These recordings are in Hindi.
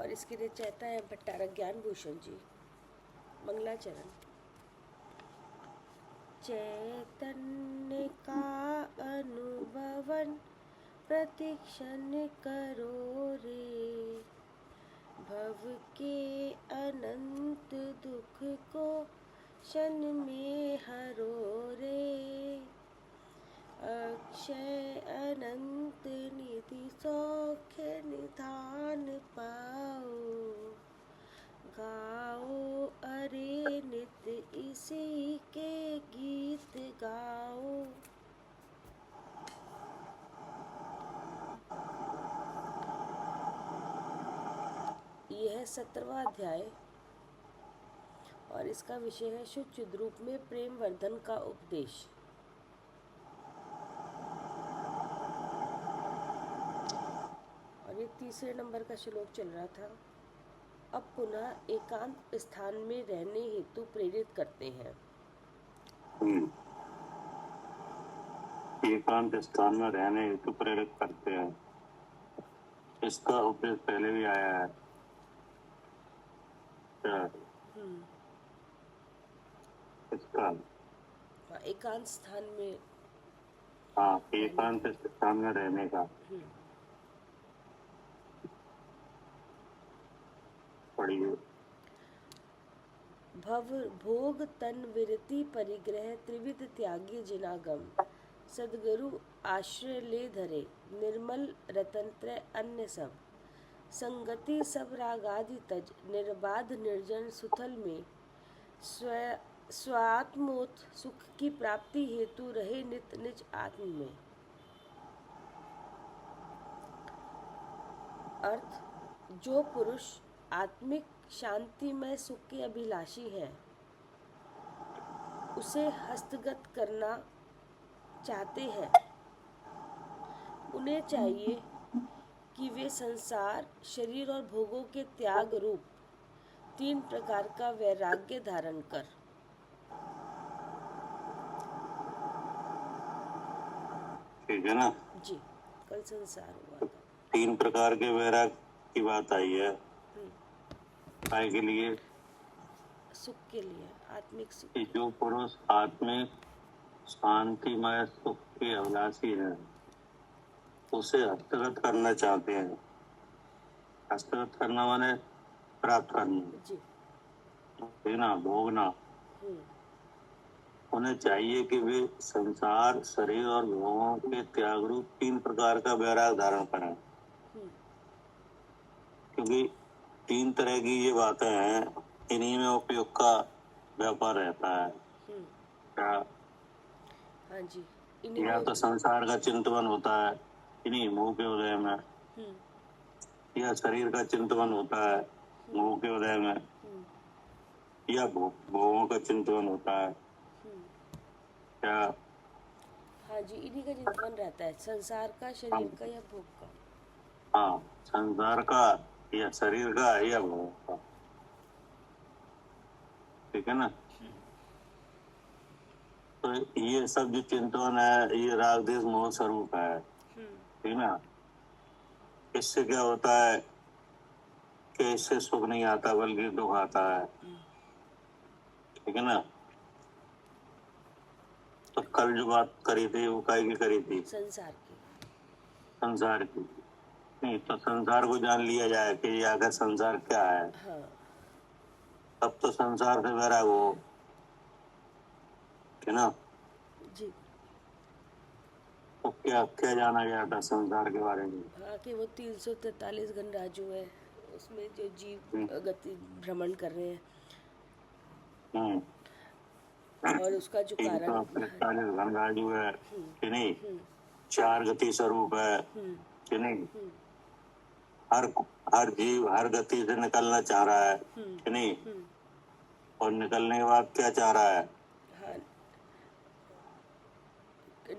और इसके रचयिता है भट्टारक ज्ञान भूषण जी। मंगलाचरण। चैतन्य का अनुभवन प्रतिक्षण करो रे, भव के अनंत दुख को क्षण में हरो रे, अक्षय अनंत निधि सौख्य निधान पाओ, गाओ अरे नित्य इसी के गीत गाओ। यह 17वां अध्याय और इसका विषय है शुद्ध चिद रूप में प्रेम वर्धन का उपदेश। और ये तीसरे नंबर का श्लोक चल रहा था। अब पुनः एकांत स्थान में रहने हेतु प्रेरित करते हैं। एकांत स्थान में रहने हेतु प्रेरित करते हैं। इसका उपदेश पहले भी आया है। इसका एकांत स्थान में, हाँ, एकांत स्थान में रहने का पढ़िए। भव भोग तन विरति परिग्रह त्रिविध त्यागी जिनागम, सदगुरु आश्रय ले धरे निर्मल रतन त्रय अन्य सब, संगति सब रागादि तज निर्बाध निर्जन सुथल में, स्वात्मोत सुख की प्राप्ति हेतु रहे नित निज आत्म में। अर्थ, जो पुरुष आत्मिक शांतिमय सुख के अभिलाषी है, उसे हस्तगत करना चाहते हैं, उन्हें चाहिए कि वे संसार, शरीर और भोगों के त्याग रूप 3 प्रकार का वैराग्य धारण कर ठीक है ना जी। कल संसार हुआ था। 3 प्रकार के वैराग्य की बात आई है। काय के लिए? सुख के लिए, आत्मिक सुख। जो पुरुष आत्मिक शांतिमय सुख के अभिलाषी है, उसे हस्तगत करना चाहते हैं। हस्तगत करना माने प्राप्त करना जी, देना, भोगना। उन्हें चाहिए कि वे संसार, शरीर और भोगों के त्याग रूप 3 प्रकार का वैराग धारण करें। क्योंकि 3 तरह की ये बातें हैं, इन्हीं में उपयोग का व्यापार रहता है। क्या? हाँ जी। या तो संसार का चिंतन होता है इन्हीं मोह के उदय में, या शरीर का चिंतन होता है मोह के उदय में, या भोगों का चिंतन होता है। क्या? हाँ जी, इन्हीं का चिंतन रहता है, संसार का, शरीर का या भोग का। हाँ, संसार का या शरीर का या भोग का। ठीक है ना? तो ये सब जो चिंतन है, ये राग देश मोह स्वरूप है। ठीक ना? इससे क्या होता है कि इससे सुख नहीं आता बल्कि दुख आता है। ठीक है ना? तो कल जो बात करी थी वो काय की करी थी? संसार की। संसार की। नहीं तो संसार को जान लिया जाए कि ये आखिर संसार क्या है। हाँ। तब तो संसार से वैराग हो, है ना? जी। तो क्या क्या जाना गया था संसार के बारे में? हाँ, कि वो 343 गणराज्य है, उसमें जो जीव गति भ्रमण कर रहे हैं और उसका जो कारण 343 गणराज्य है कि नहीं, 4 गति स्वरूप है कि नहीं, हर जीव हर गति से निकलना चाह रहा है कि नहीं, और निकलने के बाद क्या चाह रहा है? हाँ,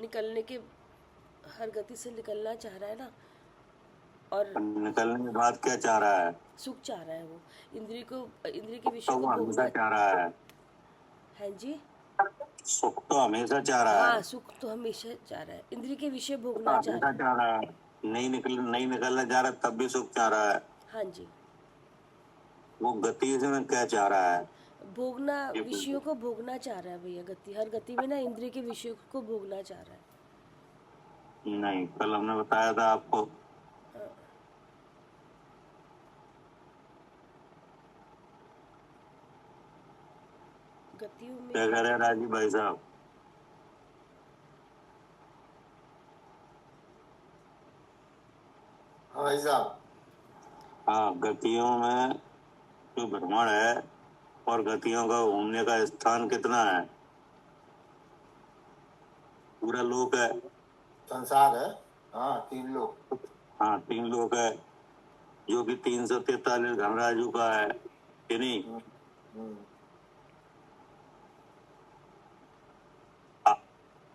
निकलने के हर गति से निकलना चाह रहा है ना, और निकलने के बाद क्या चाह रहा है? सुख चाह रहा है। वो इंद्रिय के विषय को भोगना चाह रहा है। है जी, सुख तो हमेशा चाह रहा है। हाँ, सुख तो हमेशा चाह रहा है, इंद्रिय के विषय भोगना चाह रहा है। नहीं निकलना चाह रहा, तब भी सुख चाह रहा है। हाँ जी। वो गति से मैं क्या चाह रहा है भोगना, ये विषयों को भोगना चाह रहा है भैया। गति, हर गति में ना इंद्रिय के विषयों को भोगना चाह रहा है। नहीं, कल हमने बताया था आपको। गतियों में क्या कह रहे हैं राजीव भाई साहब? हाँ भाई साहब। हाँ, गतियों में जो भ्रमण है और गतियों का घूमने का स्थान कितना है? पूरा लोक है। संसार है। हाँ, 3 लोग। हाँ, 3 लोक है, जो कि 343 धनराजू का है कि नहीं? हम्म।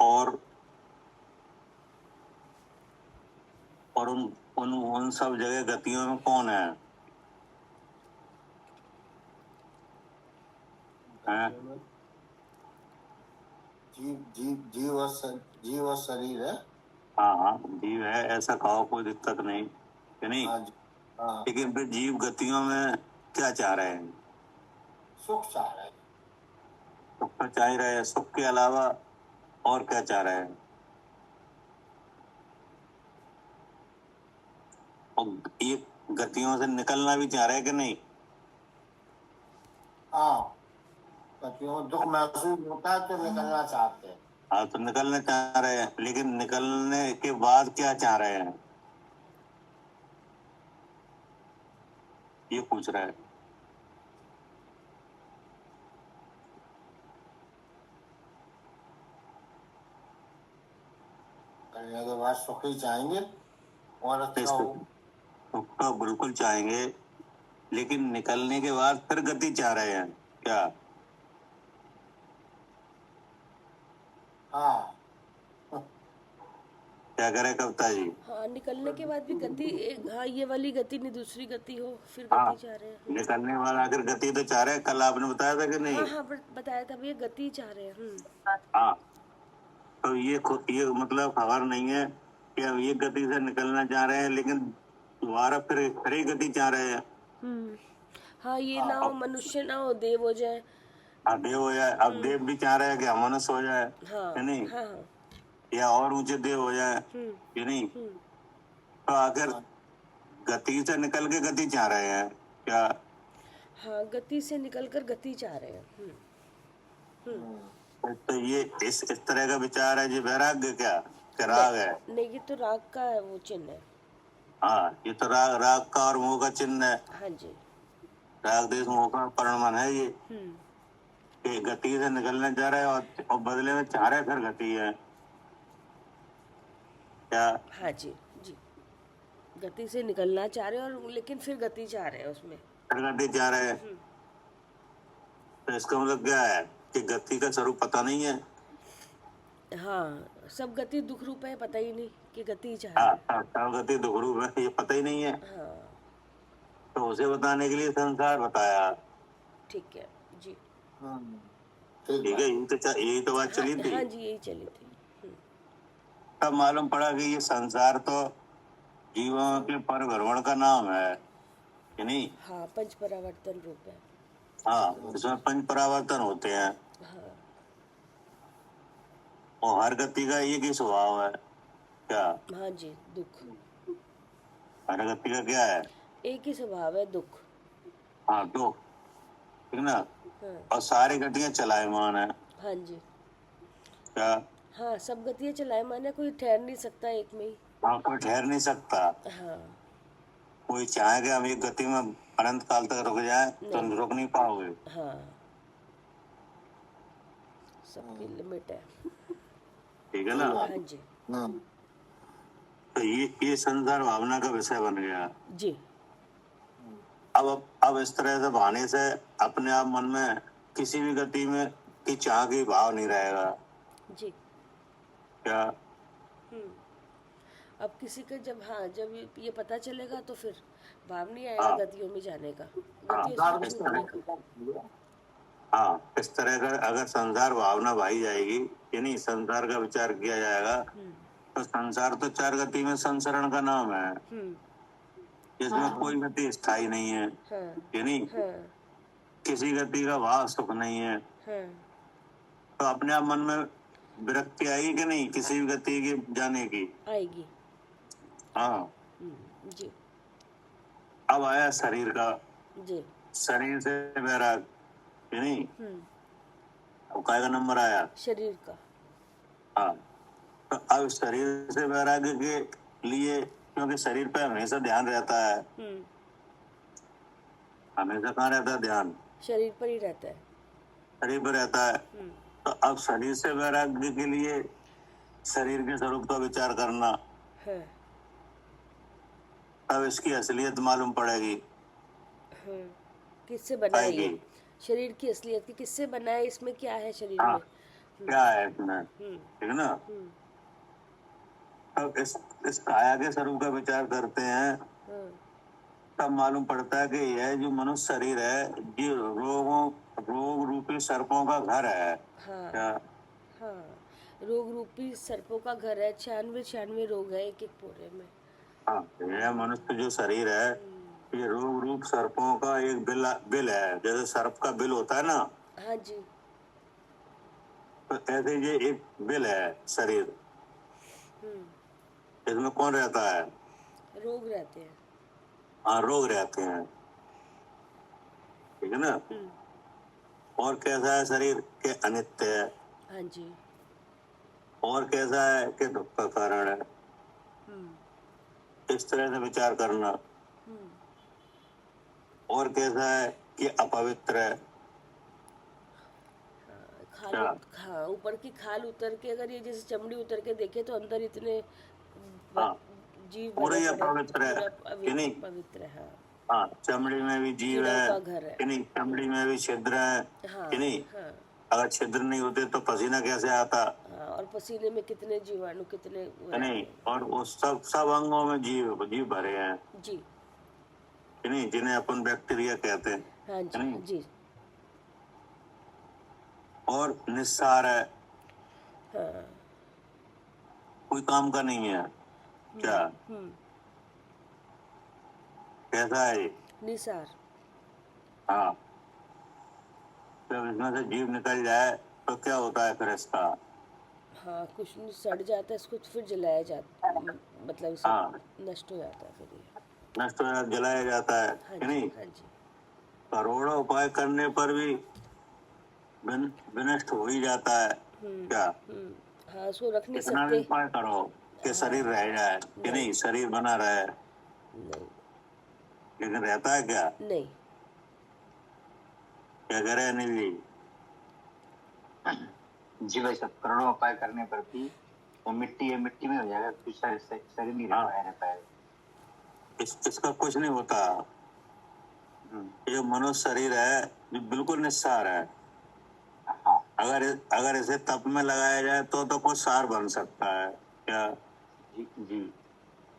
और उन सब जगह गतियों में कौन है? हैं? जीव और शरीर है। हाँ हाँ, जीव है, ऐसा कहो, कोई दिक्कत नहीं कि नहीं। हाँ जी। हाँ, लेकिन फिर जीव गतियों में क्या चाह रहे हैं? सुख चाह रहे हैं। सुख तो चाह ही रहे हैं, सुख के अलावा और क्या चाह रहे हैं? और ये गतियों से निकलना भी चाह रहे हैं कि नहीं? हाँ, गतियों में दुख महसूस होता है तो निकलना चाहते हैं। हाँ, तो निकलना चाह रहे हैं, लेकिन निकलने के बाद क्या चाह रहे हैं, ये पूछ रहा है। करने के बाद सुख ही चाहेंगे और अच्छा हो। सुख तो बिल्कुल चाहेंगे, लेकिन निकलने के बाद फिर गति चाह रहे हैं क्या? हाँ। क्या करे कविता जी? हाँ, निकलने के बाद भी गति हाँ, ये वाली गति नहीं, दूसरी गति हो, फिर हाँ, गति चाह रहे हैं। निकलने के बाद आखिर गति तो चाह रहे हैं, कल आपने बताया था कि नहीं? हाँ हाँ, बताया था भैया, गति चाह रहे हैं। हाँ, तो ये मतलब खबर नहीं है कि अब ये गति से निकलना चाह रहे हैं, लेकिन दोबारा फिर ही गति चाह रहे हैं। हाँ, ये ना हो मनुष्य ना हो, देव हो जाए। हाँ, देव हो जाए। अब देव भी चाह रहे हैं कि हम मनुष्य हो जाए, हाँ कि नहीं? हाँ हाँ। या और ऊंचे देव हो जाए, कि नहीं? तो आखिर गति से निकल के गति चाह रहे हैं क्या? हाँ, गति से निकलकर गति चाह रहे हैं। तो ये इस तरह का विचार है, जी वैराग्य क्या राग है? नहीं, ये तो राग का है, वो चिन्ह है। हाँ, ये तो राग का और मोह का चिन्ह है। हाँ जी। राग देश मोह का परिणमन है ये, कि गति से निकलना चाह रहे हैं और बदले में चाह रहे फिर गति है क्या? हाँ जी जी, गति से निकलना चाह रहे हैं और लेकिन फिर गति चाह रहे हैं उसमें। फिर गति चाह रहे हैं। तो इसका मतलब क्या है कि गति का स्वरूप पता नहीं है। हाँ, सब गति दुख रूप है, पता ही नहीं कि गति चाह रहे हैं। हाँ, सब गति दुख रूप है, ये पता ही नहीं है। हाँ, तो उसे बताने के लिए संसार बताया। ठीक है जी। ठीक है, यही तो बात चली थी। हाँ जी, यही चली थी। तब मालूम पड़ा कि ये संसार तो जीवों के परिभ्रमण का नाम है, कि नहीं? हाँ, पंच परावर्तन रूप है। हाँ, इसमें पंच परावर्तन होते हैं। हाँ और हर गति का एक ही स्वभाव है क्या? हाँ जी, दुख। हर गति का क्या है? एक ही स्वभाव है, दुख। हाँ, दो, ठीक ना? हाँ और सारी गतियां चलायमान है हाँ जी। क्या? हाँ, सब गतियाँ चलायमान है, कोई ठहर नहीं सकता एक में ही। हाँ, कोई ठहर नहीं सकता। हाँ, कोई चाहे कि हम एक गति में अनंत काल तक रुक जाए तो नहीं। रुक नहीं पाओगे। हाँ, सबकी लिमिट है। ठीक है ना? हाँ जी तो ये संसार भावना का विषय बन गया। जी। अब इस तरह से भाने से अपने आप मन में किसी भी गति में की चाह की भाव नहीं रहेगा जी। क्या? अब किसी का जब ये पता चलेगा तो फिर भाव नहीं आएगा हाँ। गतियों में जाने का, हाँ, गतियों से छूटने का। हाँ, इस तरह का अगर संसार भावना भाई जाएगी, यानी संसार का विचार किया जाएगा, तो संसार तो 4 गति में संसरण का नाम है। इसमें कोई गति स्थायी नहीं है, हाँ कि नहीं? हाँ किसी गति का भाव सुख नहीं है। हाँ तो अपने आप मन में विरक्ति आएगी कि नहीं किसी भी गति की जाने की? आएगी। हाँ। जी अब आया शरीर का, जी। शरीर से वैराग, कि नहीं? हम्म, अब काय का नंबर आया? शरीर का। हाँ। तो अब शरीर से वैराग्य के लिए, क्योंकि शरीर पे हमेशा ध्यान रहता है, हमेशा कहाँ रहता है ध्यान? शरीर पर ही रहता है। शरीर पर रहता है। तो अब शरीर से वैराग्य के लिए शरीर के स्वरूप का विचार करना, हाँ तब इसकी असलियत मालूम पड़ेगी। हाँ। किससे बना है आएगी। ये? शरीर की असलियत की किससे बना है, इसमें क्या है शरीर हाँ, में? क्या है इसमें, ठीक है ना? तब इस काया के स्वरूप का विचार करते हैं, तब मालूम पड़ता है कि यह जो मनुष्य शरीर है ये रोग रूपी सर्पों का घर है। हाँ क्या? हाँ, रोग रूपी सर्पों का घर है। 96 रोग है एक एक पोरे में। हाँ, यह मनुष्य जो शरीर है ये रोग रूप सर्पों का एक बिल है। जैसे सर्प का बिल होता है ना, हाँ जी। तो ऐसे ये एक बिल है शरीर। इसमें कौन रहता है? रोग रहते हैं। हाँ, रोग रहते हैं, ठीक है ना? और कैसा है शरीर के अनित्य है। हाँ जी। और कैसा है कि दुख का कारण है। इस तरह से विचार करना। और कैसा है कि अपवित्र है। खाल हाँ, ऊपर की खाल उतर के अगर ये जैसे चमड़ी उतर के देखे तो अंदर इतने हाँ, जीव पूरा भरे ही पड़े, अपवित्र है, पूरा कि नहीं? पवित्र है। हाँ, हाँ, चमड़ी में भी जीव कीड़ों है, का घर है। कि नहीं? चमड़ी में भी छिद्र है, हाँ कि नहीं? हाँ अगर छिद्र नहीं होते तो पसीना कैसे आता? हाँ। और पसीने में कितने जीवाणु, कितने वो कि नहीं? रहते हैं। और वो सब अंगों में जीव भरे हैं, जी। कि नहीं? जिन्हें अपन बैक्टीरिया कहते हैं, हाँ कि जी नहीं? जी। और निस्सार है, हाँ। कोई काम का नहीं है। क्या? कैसा है ये? निसार। हाँ। जब इसमें से जीव निकल जाए तो क्या होता है फिर इसका? हाँ, कुछ नहीं, सड़ जाता है, इसको फिर जलाया जाता, मतलब इसे हाँ, नष्ट हो जाता है फिर ये। नष्ट हो जाता, जलाया जाता है, हाँ कि जी नहीं? हाँ जी। करोड़ों उपाय करने पर भी विनष्ट हो ही जाता है। क्या? हाँ, उसको रख नहीं कितना भी सकते। उपाय करो कि शरीर रह जाए, कि नहीं? शरीर बना रहे, नहीं लेकिन रहता है क्या? नहीं। क्या कह रहे हैं अनिल जी? जी भाई साहब, करोड़ों उपाय करने पर भी वो मिट्टी है, मिट्टी में हो जाएगा, कुछ शरीर नहीं रह पाएगा। इसका कुछ नहीं होता। ये मनुष्य शरीर है जो बिल्कुल निस्सार है। हाँ, अगर इसे तप में लगाया जाए तो कुछ सार बन सकता है। क्या? जी जी।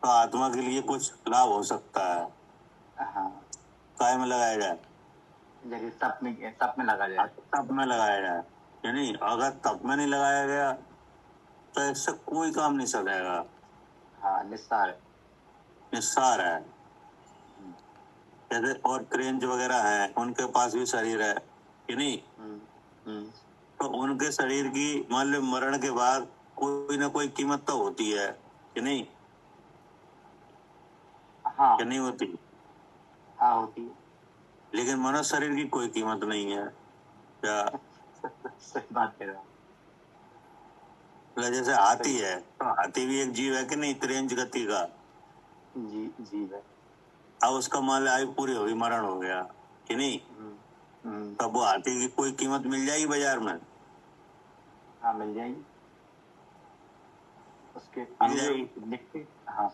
तो आत्मा के लिए कुछ लाभ हो सकता है। हाँ, काय में लगाया जाए? जैसे तप में लगा जाए। तप में लगाया जाए, यानी अगर तप में नहीं लगाया गया तो इससे कोई काम नहीं सकेगा। हाँ, निस्सार है। जैसे और क्रेंच वगैरह हैं, उनके पास भी शरीर है, कि नहीं? तो उनके शरीर की मान लो मरण के बाद कोई ना कोई कीमत तो होती है, कि नहीं? हाँ, कि नहीं होती? हाँ होती है। लेकिन मनुष्य शरीर की कोई कीमत नहीं है। क्या? सही बात कह रहे हो। जैसे हाथी है, तो हाथी भी एक जीव है, कि नहीं? त्रेंच गति का। जी जी भाई। अब उसका मान लो आयु पूरी होगी, मरण हो गया, कि नहीं? तब वो हाथी की कोई कीमत मिल जाएगी बाजार में? हाँ, मिल जाएगी। उसके मिल जाएगी। देखते। हाँ,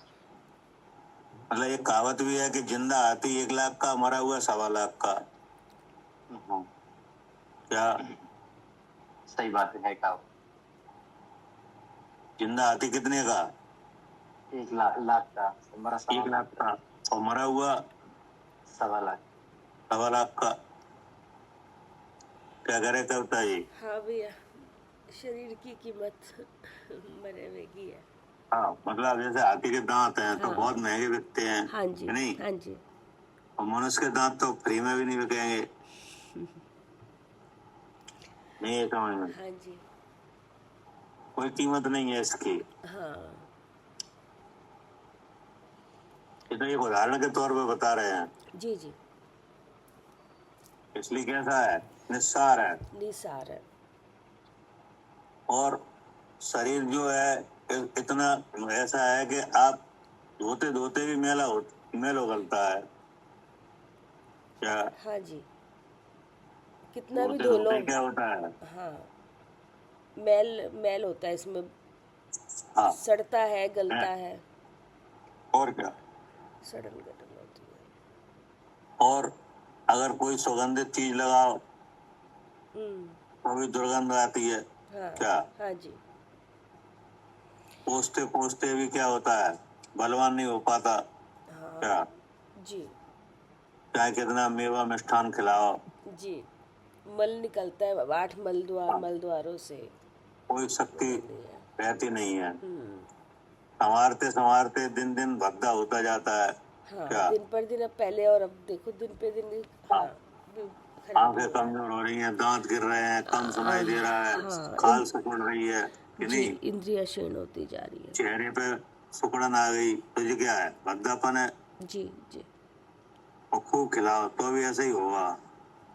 मतलब एक कहावत भी है कि जिंदा हाथी 1 लाख का, मरा हुआ 1.25 लाख का। क्या? सही बात है का। जिंदा हाथी कितने का? 1 लाख का। मरा 1 लाख का, और मरा हुआ 1.25 लाख। 1.25 लाख का। क्या करे कविता जी? हाँ भैया, शरीर की कीमत मरे हुए की है। हाँ, मतलब जैसे हाथी के दांत हैं तो हाँ। बहुत महंगे बिकते हैं, हाँ जी, है नहीं? हाँ जी, और मनुष्य के दांत तो फ्री में भी नहीं बिकेंगे। नहीं है समझ में, हाँ जी, कोई कीमत नहीं है इसकी। हाँ, ये तो एक उदाहरण के तौर पे बता रहे हैं। जी, जी, इसलिए कैसा है, निस्सार है। निसार है। और शरीर जो है इतना ऐसा है कि आप धोते धोते भी मैल उगलता है। क्या? हाँ जी, कितना भी धोते धो लो। धोते क्या होता है? हाँ, मैल मैल होता है इसमें, हाँ, सड़ता है, गलता है। है, और क्या? सड़न गलन होती है। और अगर कोई सुगंधित चीज लगाओ हम्म, तो भी दुर्गंध आती है। हाँ, क्या? हाँ जी, पोसते पोसते भी क्या होता है, बलवान नहीं हो पाता। हाँ क्या? जी, चाहे कितना मेवा मिष्ठान खिलाओ, जी, मल निकलता है 8 मल द्वारों से, कोई शक्ति होता नहीं है। रहती नहीं है। हम्म, संवारते संवारते दिन दिन भद्दा होता जाता है। हाँ, क्या? दिन पर दिन, अब पहले और अब देखो दिन पे दिन, हाँ, भी खराबी आंखें हो रहा है। कमजोर हो रही हैं, दांत गिर रहे हैं, कम सुनाई दे रहा है, हाँ, खाल सिकुड़ रही है कि जी, नहीं, इंद्रियां क्षीण होती जा रही है। चेहरे पे सुकड़न आ गई, तो ये क्या है, भद्दापन है। जी, जी, और खूब खिलाओ तो भी ऐसा ही होगा।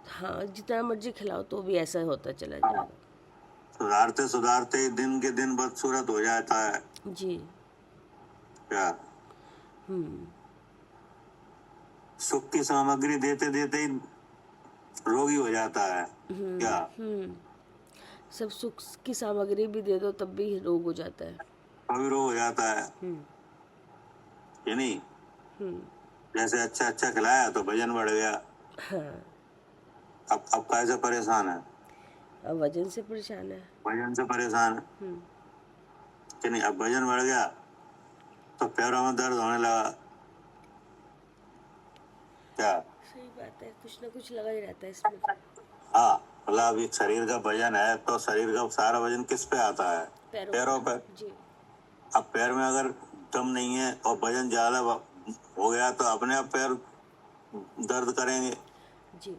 हाँ, जितना मर्जी खिलाओ तो भी ऐसा होता चला हाँ, जाएगा। सुधारते सुधारते दिन के दिन बदसूरत हो जाता है। जी, क्या? हम्म, सुख की सामग्री देते देते ही रोगी हो जाता है। क्या? हम्म, सब सुख की सामग्री भी दे दो तब भी रोग हो जाता है। कभी रोग हो जाता है हम्म, कि नहीं? हम्म, जैसे अच्छा अच्छा खिलाया तो वजन बढ़ गया। हाँ, अब कैसे परेशान है, अब वजन से परेशान है। वजन से परेशान है हम्म, कि नहीं? अब वजन बढ़ गया तो पैरों में दर्द होने लगा। क्या? सही बात है, कुछ ना कुछ लगा ही रहता है इसमें तो। हाँ, मतलब अभी शरीर का वजन है तो शरीर का सारा वजन किस पे आता है, पैरों पैरों पे। पर, जी, अब पैर में अगर दम नहीं है और वजन ज्यादा हो गया तो अपने आप पैर दर्द करेंगे। जी,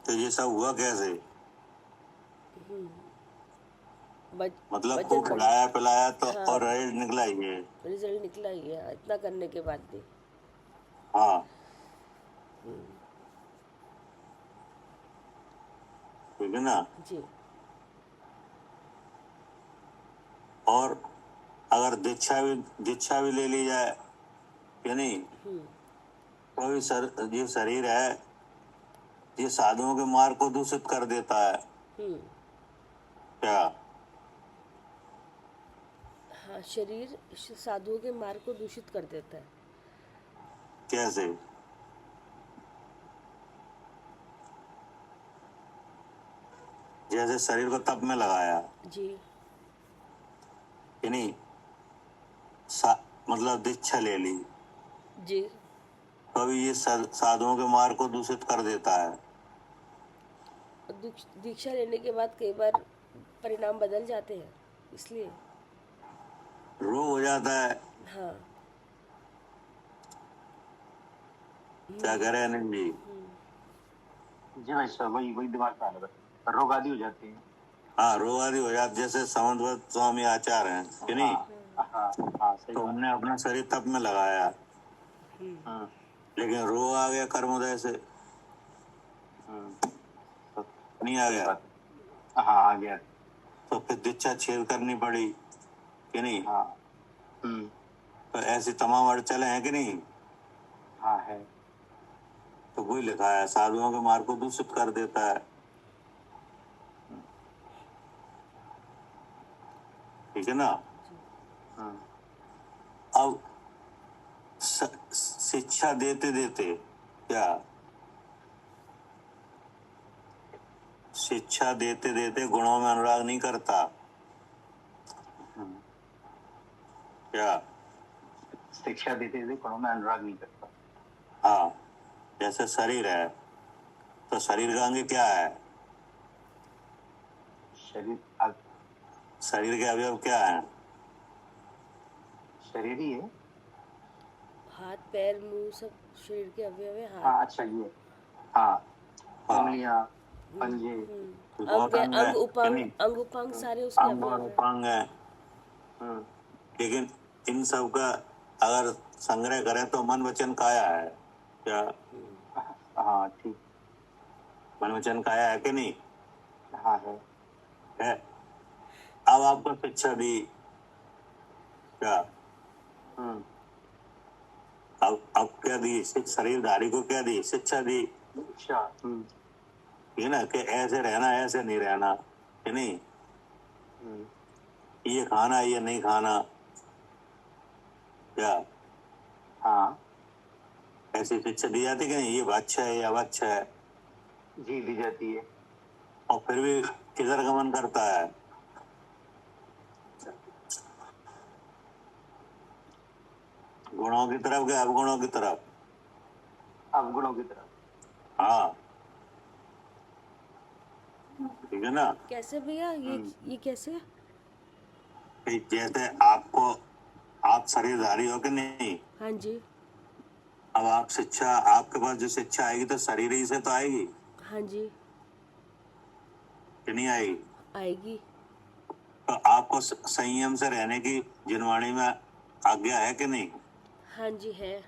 तो ये सब हुआ कैसे? मतलब वजन खूब बढ़, खिलाया पिलाया तो हाँ, और रिजल्ट निकला ही है। रिजल्ट निकला ही है इतना करने के बाद भी। हाँ, ठीक है ना? जी, और अगर दीक्षा भी ले ली जाए कि नहीं, तो भी ये शरीर है, ये साधुओं के मार्ग को दूषित कर देता है। क्या? हाँ, शरीर साधुओं के मार्ग को दूषित कर देता है। कैसे? जैसे शरीर को तप में लगाया जी, कि नहीं, मतलब दीक्षा ले ली जी, तो भी ये साधुओं के मार्ग को दूषित कर देता है। और दीक्षा लेने के बाद कई बार परिणाम बदल जाते हैं, इसलिए। रोग हो जाता है। हाँ, क्या करे अनिल जी? जी भाई साहब, वही वही दिमाग में आ रहा था, रोग आदि हो जाते हैं। हाँ, रोग आदि हो जाते, जैसे समन्वत स्वामी आचार्य हैं कि नहीं, हाँ हाँ हाँ, सही तो बात। उनने अपना शरीर तप में लगाया हम्म, लेकिन रोग आ गया कर्मोदय से, तो नहीं आ सही गया, बात है। हाँ, आ गया। तो फिर दीक्षा छेद करनी पड़ी कि नहीं। हाँ, तो ऐसे तमाम अड़चने हैं कि नहीं। हाँ है। तो वही लिखा है, साधुओं के मार्ग को दूषित कर देता है। ठीक है ना? अब शिक्षा देते देते क्या, शिक्षा देते देते गुणों में अनुराग नहीं करता। क्या? शिक्षा देते हुए गुणों में अनुराग नहीं करता। हाँ, जैसे शरीर है तो शरीर का अंग क्या है, शरीर शरीर के अवयव क्या है, शरीर ही है। हाथ पैर मुंह सब शरीर के अवयव है। हाँ हाथ अच्छा ये, हाँ हाँ उंगलियां, पंजे, बहुत अंग है, यानी अंग उपांग सारे उसके अंग और अवयव है। उपांग है। हम्म, लेकिन इन सब का अगर संग्रह करें तो मन वचन काया है क्या? हाँ ठीक, मन वचन काया है कि नहीं हाँ है। अब आपको शिक्षा दी क्या? हम्म, अब क्या दी? शरीरधारी को क्या दी? शिक्षा दी, अच्छा, ठीक है ना, कि ऐसे रहना, ऐसे नहीं रहना, कि नहीं, हम्म, ये खाना, ये नहीं खाना क्या? हाँ ऐसी शिक्षा दी जाती कि नहीं? ये अच्छा है, ये अवच्छ है, जी दी जाती है। और फिर भी किधर गमन करता है? गुणों की तरफ के अवगुणों की तरफ? अवगुणों की तरफ। हाँ, ठीक है ना। कैसे भैया ये कैसे? कि जैसे आपको, आप शरीरधारी हो कि नहीं, हाँ जी। अब आप शिक्षा, आपके पास जो शिक्षा आएगी तो शरीर ही से तो आएगी हाँ जी कि नहीं आएगी? आएगी। तो आपको संयम से रहने की जिनवाणी में आज्ञा है कि नहीं हाँ जी है।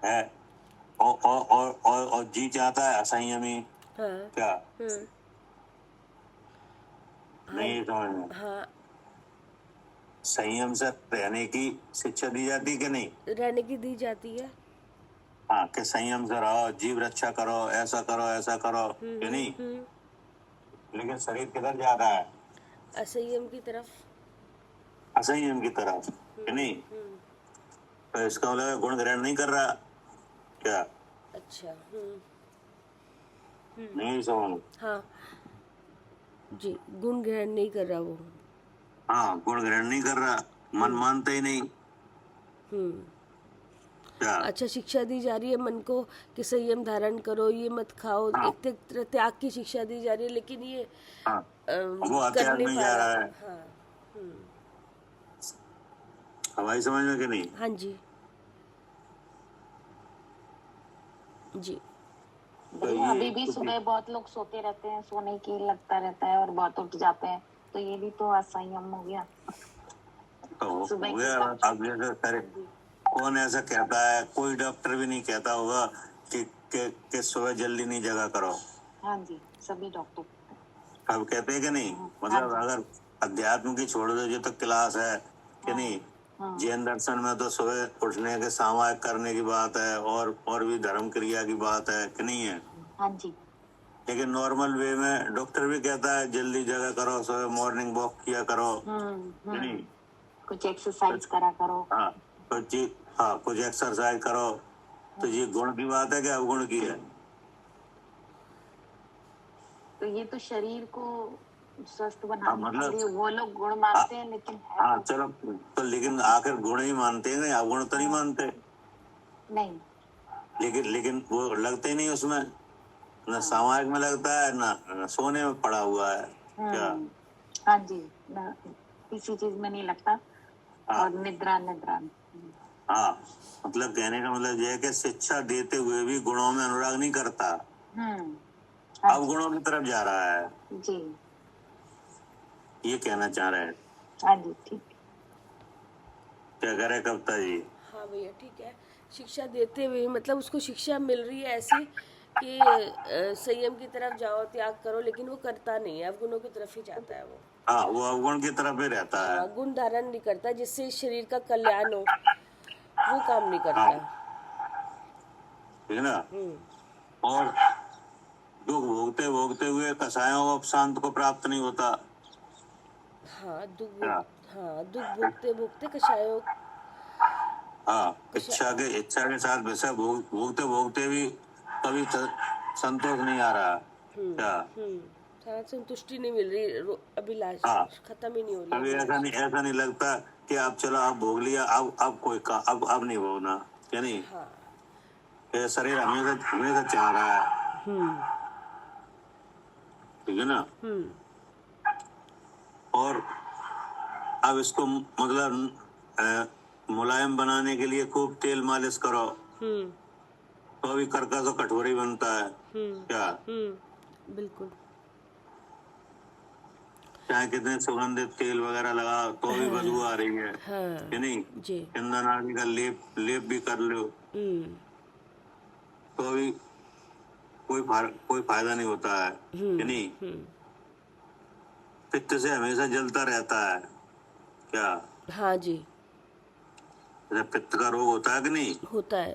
है? और जी चाहता है असंयमी हाँ क्या? हाँ नहीं समझ में? हाँ। संयम से रहने की शिक्षा दी जाती कि नहीं? रहने की दी जाती है। हाँ, कि संयम से रहो, जीव रक्षा करो, ऐसा करो, ऐसा करो, कि नहीं? लेकिन शरीर किधर जा रहा है? असंयम की तरफ। असंयम की तरफ, कि नहीं? तो इसका मतलब गुण ग्रहण नहीं कर रहा क्या? अच्छा। नहीं समझ? हाँ जी, गुण ग्रहण नहीं कर रहा वो। हाँ, गुण ग्रहण नहीं कर रहा, मन मानते ही नहीं क्या? अच्छा, शिक्षा दी जा रही है मन को कि संयम धारण करो, ये मत खाओ। हाँ। एक तरह त्याग की शिक्षा दी जा रही है, लेकिन ये हाँ, वो कर अत्याग नहीं में पा जा रहा। रहा है। हाँ हमारी समझ में कि नहीं? हाँ जी जी। तो भैया अभी ये भी सुबह बहुत लोग सोते रहते हैं, सोने की लगता रहता है और बहुत उठ जाते हैं, तो ये भी तो असंयम हो गया। तो सुबह हो के गया। समय। अब जैसे करे, कौन ऐसा कहता है? कोई डॉक्टर भी नहीं कहता होगा कि सुबह जल्दी नहीं जगा करो। हाँ जी, सभी डॉक्टर। अब कहते हैं कि नहीं? हाँ मतलब जी। अगर अध्यात्म की छोड़ दो, जो तो क्लास है कि नहीं, हाँ जैन दर्शन में तो सुबह उठने के सामायिक करने की बात है, और भी धर्म क्रिया की बात है कि नहीं है? हाँ जी। लेकिन नॉर्मल वे में डॉक्टर भी कहता है जल्दी जगा करो, सुबह मॉर्निंग वॉक किया करो, कि नहीं? कुछ एक्सरसाइज करा करो। हाँ, कुछ एक्सरसाइज करो। तो ये गुण की बात है कि अवगुण की है? तो ये तो शरीर को स्वस्थ हाँ, बनाने के मतलब लिए वो लोग गुण मानते हैं, लेकिन है हाँ तो चलो, तो लेकिन आखिर गुण ही मानते हैं, अवगुण तो नहीं मानते। नहीं। लेकिन वो लगते ही नहीं उसमें, न सामायिक में लगता है, न सोने में पड़ा हुआ है क्या? हाँ जी, किसी चीज में नहीं लगता। हाँ। और निद्रा निद्रा। हाँ, मतलब कहने का मतलब यह है कि शिक्षा देते हुए भी गुणों में अनुराग नहीं करता, हाँ अवगुणों की तरफ जा रहा है, जी। ये कहना चाह रहे हैं। हाँ जी ठीक। क्या करे कविता जी? हाँ भैया ठीक है। शिक्षा देते हुए मतलब उसको शिक्षा मिल रही है ऐसी कि संयम की तरफ जाओ, त्याग करो, लेकिन वो करता नहीं है, अवगुणों की तरफ ही जाता है वो। हाँ, वो अवगुण की तरफ ही रहता है। हाँ, गुण धारण नहीं करता जिससे शरीर का कल्याण हो, वो काम नहीं हाँ, करता। ठीक है ना। और दुख भोगते भोगते हुए कसायों व शांत को प्राप्त नहीं होता। हाँ क्या? दुख भोगते भोगते कषायों। हाँ, इच्छा के साथ विषय भोगते भोगते भी कभी संतोष नहीं आ रहा क्या? हाँ, संतुष्टि नहीं मिल रही, अभिलाष हाँ, खत्म ही नहीं हो रही कभी अभिलाष। ऐसा नहीं लगता कि अब चलो, अब भोग लिया, अब कोई का अब नहीं भोगना, क्या नहीं? हाँ ये शरीर हमेशा हमेशा चाह रहा है, ठीक है ना। और अब इसको मतलब मुलायम बनाने के लिए खूब तेल मालिश करो हम्म तो भी कर्कश और कठोरी बनता है क्या? बिल्कुल। चाहे कितने सुगंधित तेल वगैरह लगाओ तो भी बदबू आ रही है हाँ कि नहीं? जी। चंदन आदि का लेप भी कर लो तो भी कोई फायदा नहीं होता है कि नहीं? पित्त से हमेशा जलता रहता है क्या? हाँ जी, जब पित्त का रोग होता है कि नहीं? होता है।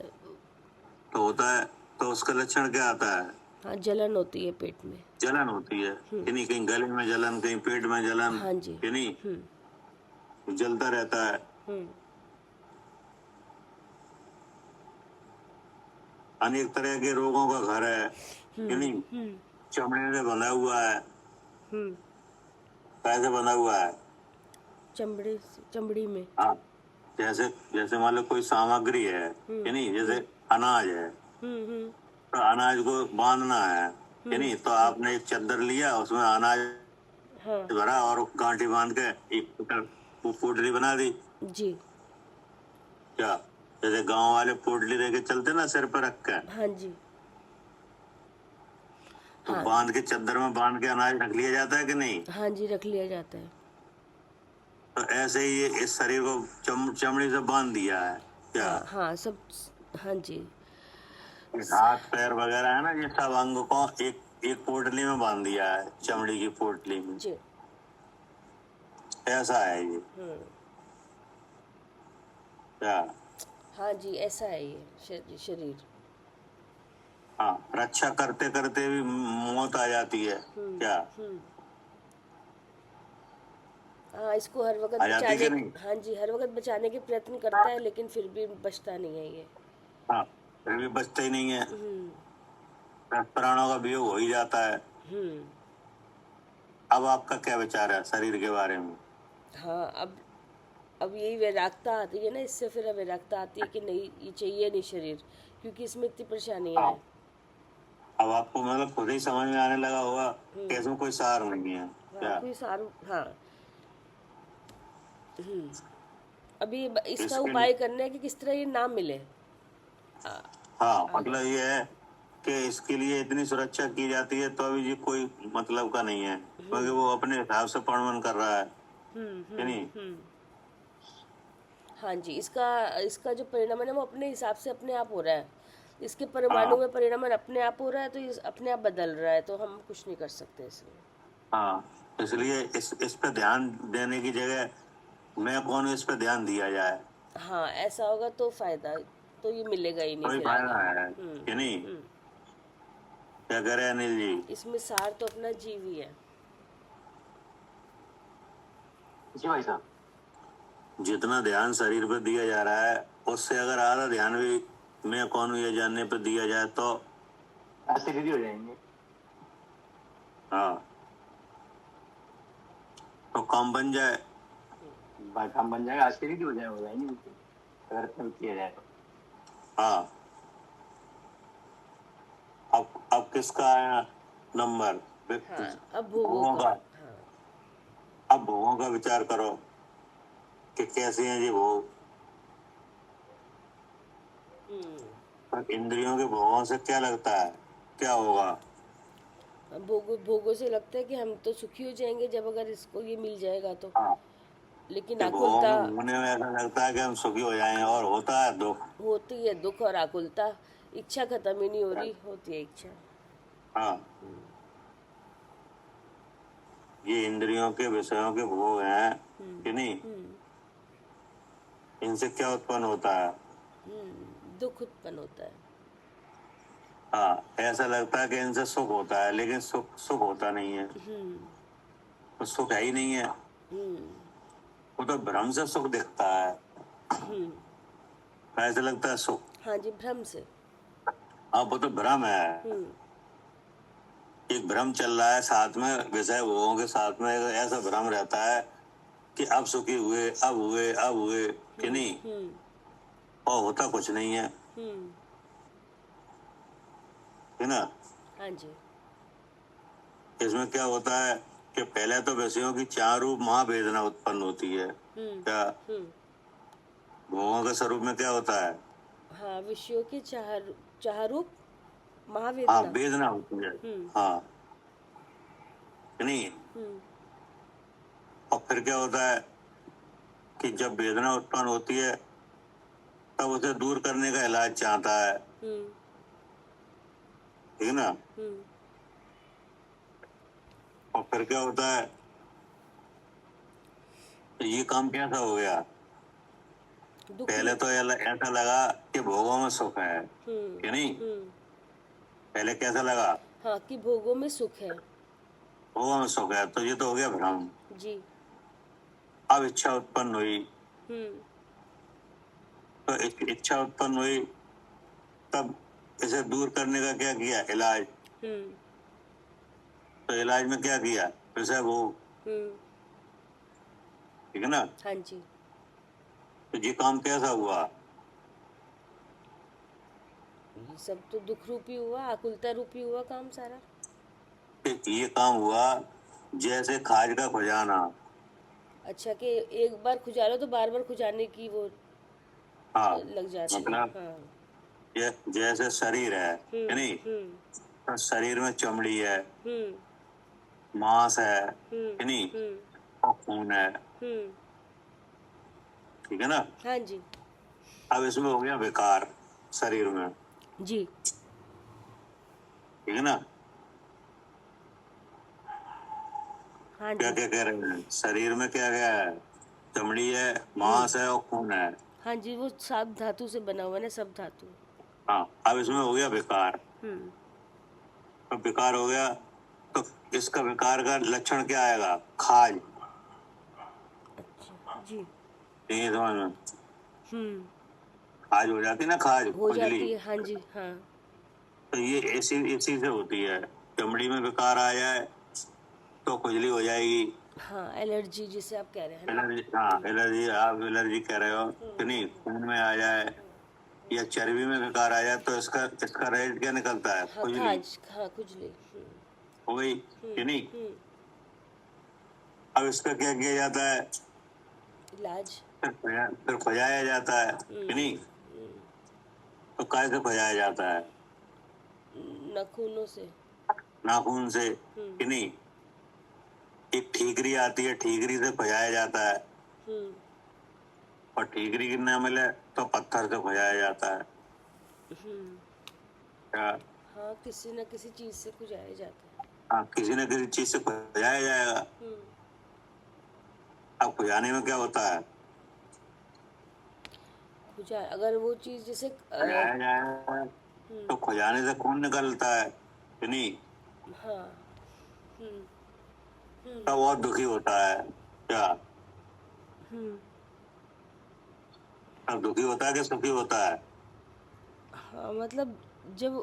तो होता है तो उसका लक्षण क्या आता है? हाँ, जलन होती है पेट में। जलन होती है कि नहीं? कहीं गले में जलन, कहीं पेट में जलन हाँ जी। कि नहीं? जलता रहता है। अनेक तरह के रोगों का घर है कि नहीं? चमड़े से बंधा हुआ है। कैसे बंधा हुआ है? चमड़ी में। हाँ, जैसे जैसे मान लो कोई सामग्री है कि नहीं? जैसे अनाज है तो अनाज को बांधना है कि नहीं? तो आपने एक चद्दर लिया, उसमें अनाज हाँ भरा और गांठी बांध के एक पोटली बना दी जी। क्या? जैसे गांव वाले पोटली लेके चलते ना सिर पर रख के, हाँ जी। तो हाँ बांध के चद्दर में बांध के अनाज रख लिया जाता है कि नहीं? हाँ जी, रख लिया जाता है। तो ऐसे ही ये इस शरीर को चमड़ी से बांध दिया है क्या? हाँ हाँ, सब। हाँ जी। हाथ पैर वगैरह है ना, ये सब अंग को एक एक पोटली में बांध दिया है, चमड़ी की पोटली में। जी। ऐसा है ये क्या? हाँ जी, ऐसा है ये शरीर। हाँ, रक्षा करते करते भी मौत आ जाती है क्या? हाँ, इसको हर वक्त आ जाती है कि नहीं? हाँ जी, हर वक्त बचाने के प्रयत्न करता है, लेकिन फिर भी बचता नहीं है ये। हाँ, फिर भी बचता ही नहीं है। प्राणों का वियोग हो ही जाता है। अब आपका क्या विचार है शरीर के बारे में? हाँ, अब यही वैराग्यता आती है ना, इससे फिर अब वैराग्यता आती है कि नहीं, ये चाहिए नहीं शरीर, क्योंकि इसमें इतनी परेशानियां हाँ, हैं। अब आपको मतलब खुद ही समझ में आने लगा होगा कि इसमें कोई सार नहीं है हाँ, क्या? कोई सारू। हाँ। अभी इसका इसके उपाय करना है कि किस तरह ये ना मिले। हाँ, मतलब ये है कि इसके लिए इतनी सुरक्षा की जाती है तो अभी ये कोई मतलब का नहीं है, क्योंकि वो अपने हिसाब से प्रमाण कर रहा है कि नहीं? हाँ जी, इसका इसका जो परिणाम है ना, वो अपने हिसाब से अपने आप हो रहा है। इसके परमाणु हाँ में परिणाम अपने आप हो रहा है, तो ये अपने आप बदल रहा है, तो हम कुछ नहीं कर सकते इसमें। हाँ, इसलिए इस पे ध्यान देने की जगह मैं कौन हूँ इस पे ध्यान दिया जाए, हाँ, ऐसा होगा तो फायदा, तो ये मिलेगा ही नहीं कोई फिर फायदा आगे। है कि नहीं? क्या करे अनिल जी? इसमें सार तो अपना जीव ही है। जी भाई साहब। जितना ध्यान शरीर पे दिया जा रहा है उससे अगर आधा ध्यान भी मैं कौन हूँ ये जानने पे दिया जाए तो एसिडिटी हो जाएंगे। हाँ, तो काम बन जाए। काम बन जाएगा, एसिडिटी हो जाएंगे बिल्कुल, अगर इतना भी किया जाए तो। हाँ, अब किसका आया नंबर? हाँ, अब भोगों भोगों का। का। हाँ। अब भोगों का विचार करो कि कैसे हैं जी भोग। पर इंद्रियों के भोगों से क्या लगता है क्या होगा? भोगों से लगता है कि हम तो सुखी हो जाएंगे जब अगर इसको ये मिल जाएगा तो। हाँ, लेकिन कि भोगों आकुलता में भोगने में ऐसा लगता है कि हम सुखी हो जाएं और होता है दुख। होती है, दुख और आकुलता। इच्छा खत्म ही नहीं हो रही, होती है इच्छा। हाँ, ये इंद्रियों के विषयों के भोग हैं कि नहीं? इनसे क्या उत्पन्न होता है? दुख उत्पन्न होता है। हाँ, ऐसा लगता है कि इनसे सुख होता है, लेकिन सुख सुख होता नहीं है। तो सुख है ही नहीं है, वो तो भ्रम से सुख दिखता है। ऐसा लगता है सुख। हाँ जी, भ्रम से। हाँ, वो तो भ्रम है। एक भ्रम चल रहा है साथ में, विषय भोगों के साथ में ऐसा भ्रम रहता है कि अब सुखी हुए, अब हुए कि नहीं? और होता कुछ नहीं है, है ना? हाँ जी। इसमें क्या होता है कि पहले तो विषयों की चार रूप महावेदना उत्पन्न होती है क्या? भोगों के स्वरूप में क्या होता है? हाँ, विषयों की चाहरूप हाँ, महावेदना। वेदना होती है। हाँ, कि नहीं? और फिर क्या होता है कि जब वेदना उत्पन्न होती है तब उसे दूर करने का इलाज चाहता है, ठीक है ना? और फिर क्या होता है, तो ये काम कैसा हो गया? दुख पहले तो ऐसा लगा कि भोगों में सुख है, कि नहीं? पहले कैसा लगा? हाँ, कि भोगों में सुख है। भोगों में सुख है, तो ये तो हो गया भ्रम। जी। अब इच्छा उत्पन्न हुई, तो इच्छा उत्पन्न हुई, तब इसे दूर करने का क्या किया? इलाज। तो इलाज में क्या किया? विषय भोग, ठीक है ना? हाँ जी। तो ये काम कैसा हुआ? ये सब तो दुख रूपी हुआ, आकुलता रूपी हुआ काम सारा। ये काम हुआ जैसे खाज का खुजाना। अच्छा, कि एक बार खुजा लो तो बार बार खुजाने की वो हाँ, लग जाती है। मतलब हाँ। जैसे शरीर है, कि नहीं? तो शरीर में चमड़ी है, मांस है, कि नहीं? और खून है, ठीक है ना? हाँ जी। अब इसमें हो गया विकार शरीर में, जी। ठीक है ना? हाँ क्या जी। क्या कह रहे हैं? शरीर में क्या क्या है? चमड़ी है, मांस है और खून है। हाँ जी, वो सब धातु से बना हुआ है ना, सब धातु। हाँ, अब इसमें हो गया विकार। तो विकार हो गया, तो इसका विकार का लक्षण क्या आएगा? खाज। अच्छा जी। नहीं समझ में? खाज हो जाती ना, खाज, हो खुजली। जाती है। हाँ जी। हाँ। तो ये इसी से होती है। चमड़ी में विकार आ जाए तो खुजली हो जाएगी। हाँ, एलर्जी जिसे आप कह रहे हैं ना। एलर्जी, हाँ एलर्जी, आप एलर्जी कह रहे हो, कि नहीं? खून में आ जाए या चर्बी में विकार आ जाए तो इसका रेट क्या निकलता है? हाँ, खुजली खाज, हाँ, खुजली। हो गई, कि नहीं? अब इसका क्या किया जाता है? इलाज। फिर खुजाया जाता है, कि नहीं? तो कैसे खुजाया जाता है? नाखूनों से। नाखून से, कि नहीं? एक ठीकरी आती है, ठीकरी से खुजाया जाता है। और ठीकरी की ना मिले तो पत्थर से खुजाया जाता है। क्या? हाँ, किसी न किसी चीज से खुजाया जाता है। हाँ, किसी न किसी चीज से खुजाया जाएगा। अब खुजाने में क्या होता है? खुजा, अगर वो चीज जैसे खुजाया जाएगा तो खुजाने से खून निकलता है, कि नहीं? हाँ। तब और दुखी होता है। क्या? अब दुखी होता है कि सुखी होता है? हाँ, मतलब जब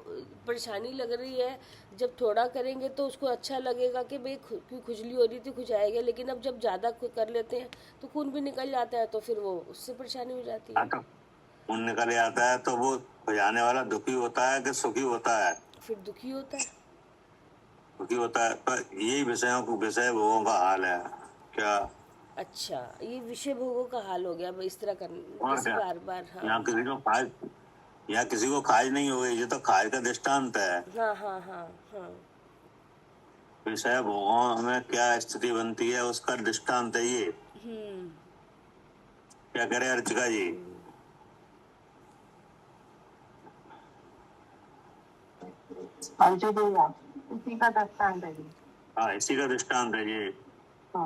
परेशानी लग रही है, जब थोड़ा करेंगे तो उसको अच्छा लगेगा कि भाई क्यों खुजली हो रही थी, खुजाएगा। लेकिन अब जब ज़्यादा कर लेते हैं तो खून भी निकल जाता है, तो फिर वो उससे परेशानी हो जाती है। हाँ, तो खून निकल जाता है तो वो खुजाने वाला दुखी होता है कि सुखी होता है? फिर दुखी होता है। दुखी होता है। तो यही विषय भोगों का हाल है। क्या? अच्छा, ये विषय भोगों का हाल हो गया। इस तरह करने और किसी क्या? बार बार। हाँ। यहाँ किसी को खाज नहीं हो गई, ये तो खाज का दृष्टांत है। हाँ। हाँ। हाँ। हाँ। विषय भोगों में क्या स्थिति बनती है उसका दृष्टांत है ये। क्या करे अर्चिका जी? इसी का दृष्टांत है जी। हाँ, इसी का दृष्टांत है ये। हाँ।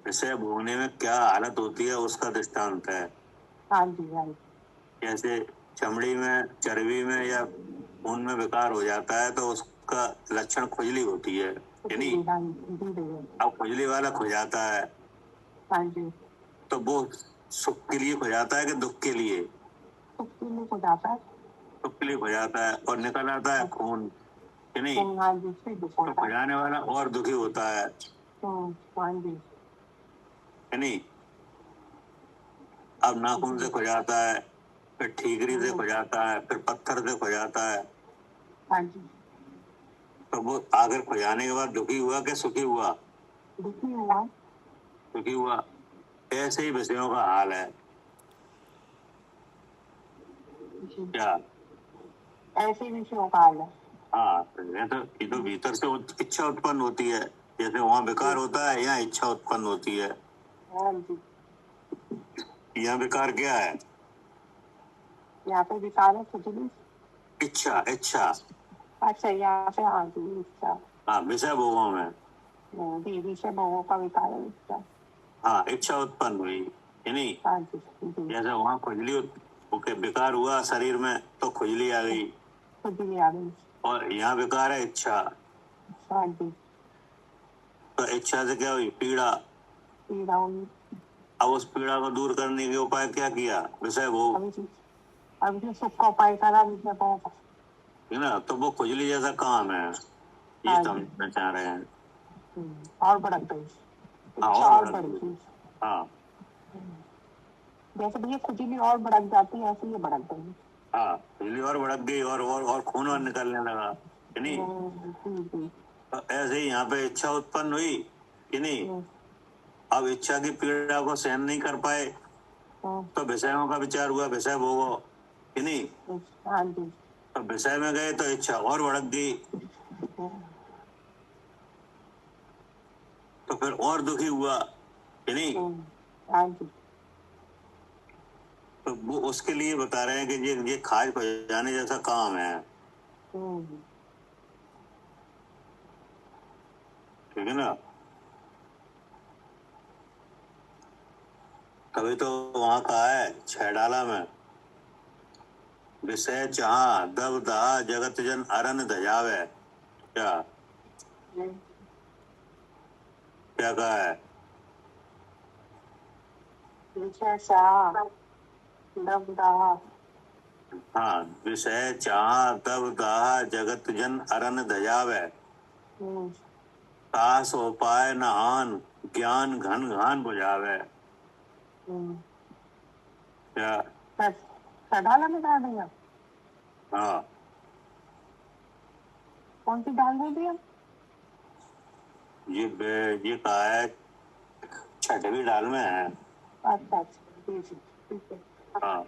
विषय भोगने में क्या हालत होती है उसका दृष्टांत है। हाँ जी। हाँ जी। जैसे चमड़ी में, चर्बी में या खून में विकार हो जाता है तो उसका लक्षण खुजली होती है, कि नहीं? अब खुजली वाला खुजाता है। हाँ जी। तो वो सुख के लिए खुजाता है कि दुख के लिए? सुख के लिए खुजाता है। सुख के लिए खुजाता है और निकल आता है खून, कि नहीं? हाँ जी, तो खुजाने वाला और दुखी होता है, हाँ जी, कि नहीं? अब नाखून से खुजाता है, फिर ठीकरी से खुजाता है, फिर पत्थर से खुजाता है। हाँ जी। तो वो आखिर खुजाने के बाद दुखी हुआ कि सुखी हुआ? दुखी हुआ। दुखी हुआ। ऐसे ही विषयों का हाल है। क्या? ऐसे विषयों का हाल है। हाँ, ये तो भीतर से इच्छा उत्पन्न होती है, जैसे वहाँ विकार होता है, यहाँ इच्छा उत्पन्न होती है। हाँ जी, यहाँ विकार क्या है? यहाँ पे विकार है खुजली। इच्छा, इच्छा। अच्छा, यहाँ पे हाँ जी इच्छा। हाँ, विषय भोगों में। देवी से भोगों का विकार है इच्छा। हाँ, इच्छा उत्पन्न हुई, यानी हाँ जी जी, जैसे वहाँ खुजली ओके, विकार हुआ शरीर में तो खुजली आ गई, खुजली आ गई। और यहाँ विकार है इच्छा, हाँ जी, तो इच्छा से क्या हुई? पीड़ा। पीड़ा हुई। अब उस पीड़ा को दूर करने के उपाय क्या किया? विषय भोग, अभी जो सुख का उपाय करा विषय भोग, है ना? तो वो खुजली जैसा काम है, ये समझना चाह रहे हैं। और भड़क गई हाँ, इच्छा, और और बढ़ गई। हाँ जैसे भैया खुजली और भड़क जाती है, ऐसे ये भड़क गई। हाँ, खुजली और भड़क गई, और खून और निकलने लगा, कि नहीं? तो ऐसे ही यहाँ पे इच्छा उत्पन्न हुई, कि नहीं? अब इच्छा की पीड़ा को सहन नहीं कर पाए, तो विषयों का विचार हुआ, विषय भोगो, कि नहीं? हाँ जी, तो विषय में गए तो इच्छा और भड़क गई, तो फिर और दुखी हुआ, कि नहीं? हाँ जी, तो वो उसके लिए बता रहे हैं कि ये खाज जाने जैसा काम है, ठीक है ना? कभी तो वहां कहा है छैडाला में, विषय चाह दब दाह जगत जन अरन धजावे। क्या क्या कहा है? विषय चाह दब दाह। हाँ, विषय चाह दब दाह जगत जन अरन धजावे, तास उपाय न आन ज्ञान घन घान बुझावे। क्या? ढाला में डाल दिया? हाँ, कौन सी डाल दे दिया? ये कहा है छठवीं डाल में है। अच्छा अच्छा, ठीक है। हाँ,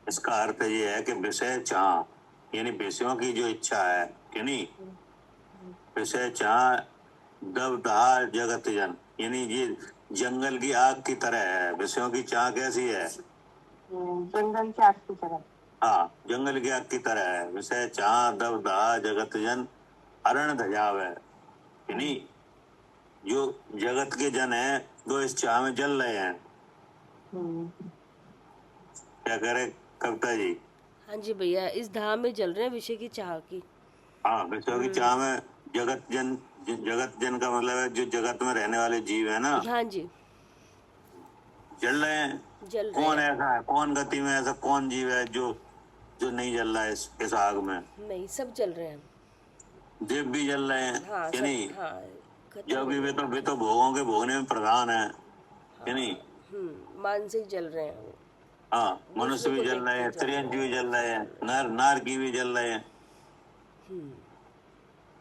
इसका अर्थ ये है कि विषय चाह यानी विषयों की जो इच्छा है, कि नहीं? विषय चाह दब दहा जगत जन, यानी ये जंगल की आग की तरह है। विषयों की चाह कैसी है? जंगल की आग की तरह। हाँ, जंगल की आग की तरह है। विषय चाह दब दहा जगत जन अरण धजाव है, कि नहीं? जो जगत के जन है वो इस चाह में जल रहे हैं। क्या करे कविता जी? हाँ जी भैया, इस धाम में जल रहे हैं विषय की चाह की। हाँ, विषयों की चाह में जगत जन का मतलब है जो जगत में रहने वाले जीव है ना, हाँ जी, जल रहे हैं। जल रहे कौन हैं। ऐसा है, कौन गति में ऐसा कौन जीव है जो नहीं जल रहा है इस आग में? नहीं, सब जल रहे हैं। देव भी जल रहे हैं, हाँ, कि नहीं? हाँ, जब भी वे तो भोगों के भोगने में प्रधान है, कि नहीं? मानसिक जल रहे हैं। हाँ, मनुष्य भी जल रहे हैं, त्रियंज भी जल रहे हैं, नार की भी जल रहे हैं।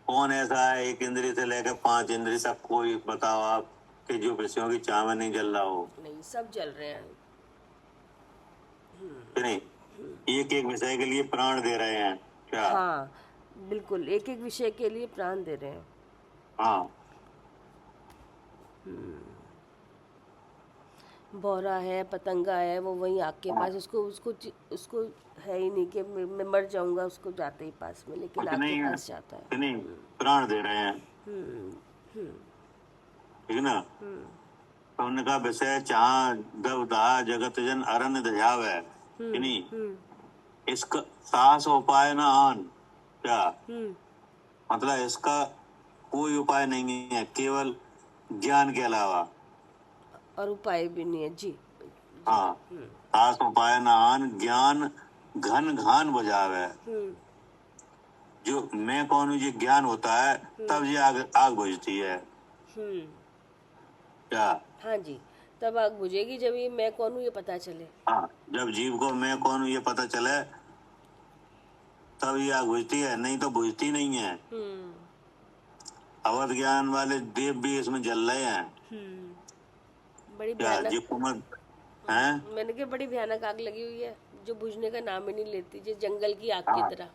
कौन ऐसा है एक इंद्री से लेकर 5 इंद्री तक, कोई बताओ आप कि जो विषयों की चाह में नहीं जल रहा हो? नहीं, सब जल रहे हैं, कि नहीं? एक एक विषय के लिए प्राण दे रहे हैं। क्या? हाँ बिल्कुल, एक एक विषय के लिए प्राण दे रहे हैं। हाँ, भौरा है, पतंगा है, वो वहीं आग के पास, उसको है ही नहीं कि मैं मर जाऊंगा उसको जाते ही पास में, लेकिन आग के पास जाता है। कि नहीं? प्राण दे रहे हैं, ठीक है ना? तो उन्होंने कहा विषय चाह दब दाह जगत जन अरण्य धजाव है, कि नहीं? इसका साहस उपाय न आन। क्या मतलब? इसका कोई उपाय नहीं है, केवल ज्ञान के अलावा, और उपाय भी नहीं है जी। हाँ, साहस उपाय न आन ज्ञान घन घान बुझावे। जो मैं कौन हूँ ये ज्ञान होता है, तब ये आग बुझती है। क्या? हाँ जी, तब आग बुझेगी जब ये मैं कौन हूँ ये पता चले। हाँ, जब जीव को मैं कौन हूँ ये पता चले तब ये आग बुझती है, नहीं तो बुझती नहीं है। अवध ज्ञान वाले देव भी इसमें जल रहे हैं। बड़ी क्या भयानक जी कुमत है? मैंने कहा बड़ी भयानक आग लगी हुई है जो बुझने का नाम ही नहीं लेती, जो जंगल की आग की तरह।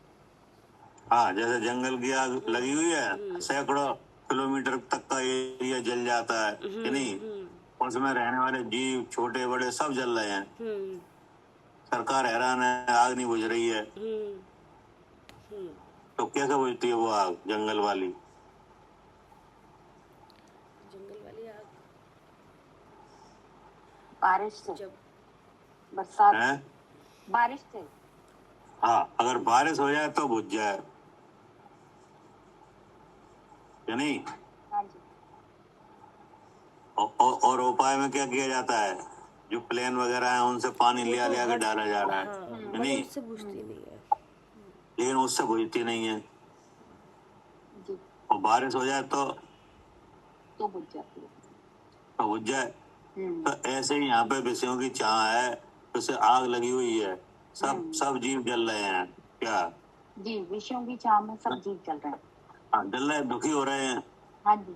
हाँ, जैसे जंगल की आग लगी हुई है, सैकड़ों किलोमीटर तक का एरिया जल जाता है कि नहीं, उसमें रहने वाले जीव छोटे बड़े सब जल रहे हैं। सरकार हैरान है, आग नहीं बुझ रही है। तो कैसे बुझती है वो आग जंगल वाली? जंगल वाली आग बारिश से, जब बरसात, है? बारिश से। हाँ, अगर बारिश हो जाए तो बुझ जाए या नहीं? हाँ जी। और उपाय में क्या किया जाता है? जो प्लेन वगैरह है उनसे पानी वो लिया तो लिया के हर डाला जा रहा है, हाँ, है मगर नहीं? उससे बुझती नहीं है। लेकिन उससे बुझती नहीं है। जी, और बारिश हो जाए तो बुझ जाती है। तो बुझ जाए। तो ऐसे ही यहाँ पे विषयों की चाह है, जैसे आग लगी हुई है, सब जीव जल रहे हैं क्या? जी, विषयों की चाह में सब जीव जल रहे हैं। हाँ, जल रहे हैं, दुखी हो रहे हैं हाँ जी।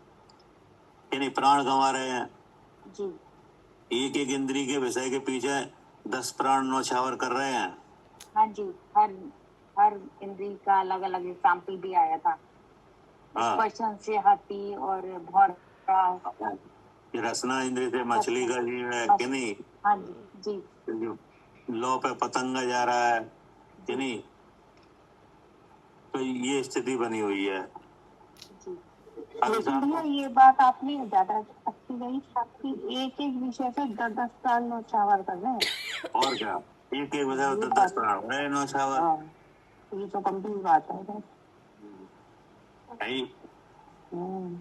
कि नहीं, प्राण गंवा रहे हैं। जी, एक एक इंद्री के विषय के पीछे 10 प्राण नौछावर कर रहे हैं। हाँ जी। हर इंद्री का अलग अलग एग्जाम्पल भी आया था। हाँ, स्पर्शन से हाथी और भौरा। ये रसना इंद्री से मछली का जीव है कि नहीं, हाँ जी। जी, लौ पे पतंगा जा रहा है कि नहीं। तो ये स्थिति बनी हुई है। जी। अभी लेकिन साहब, भैया ये बात आपने ज्यादा अच्छी गई कि एक एक विषय से 10-10 साल नौछावर कर रहे हैं। और क्या, एक एक विषय तो 10 प्राण हो रहे हैं नौछावर। हाँ, ये तो गंभीर बात है। भाई, हम्म,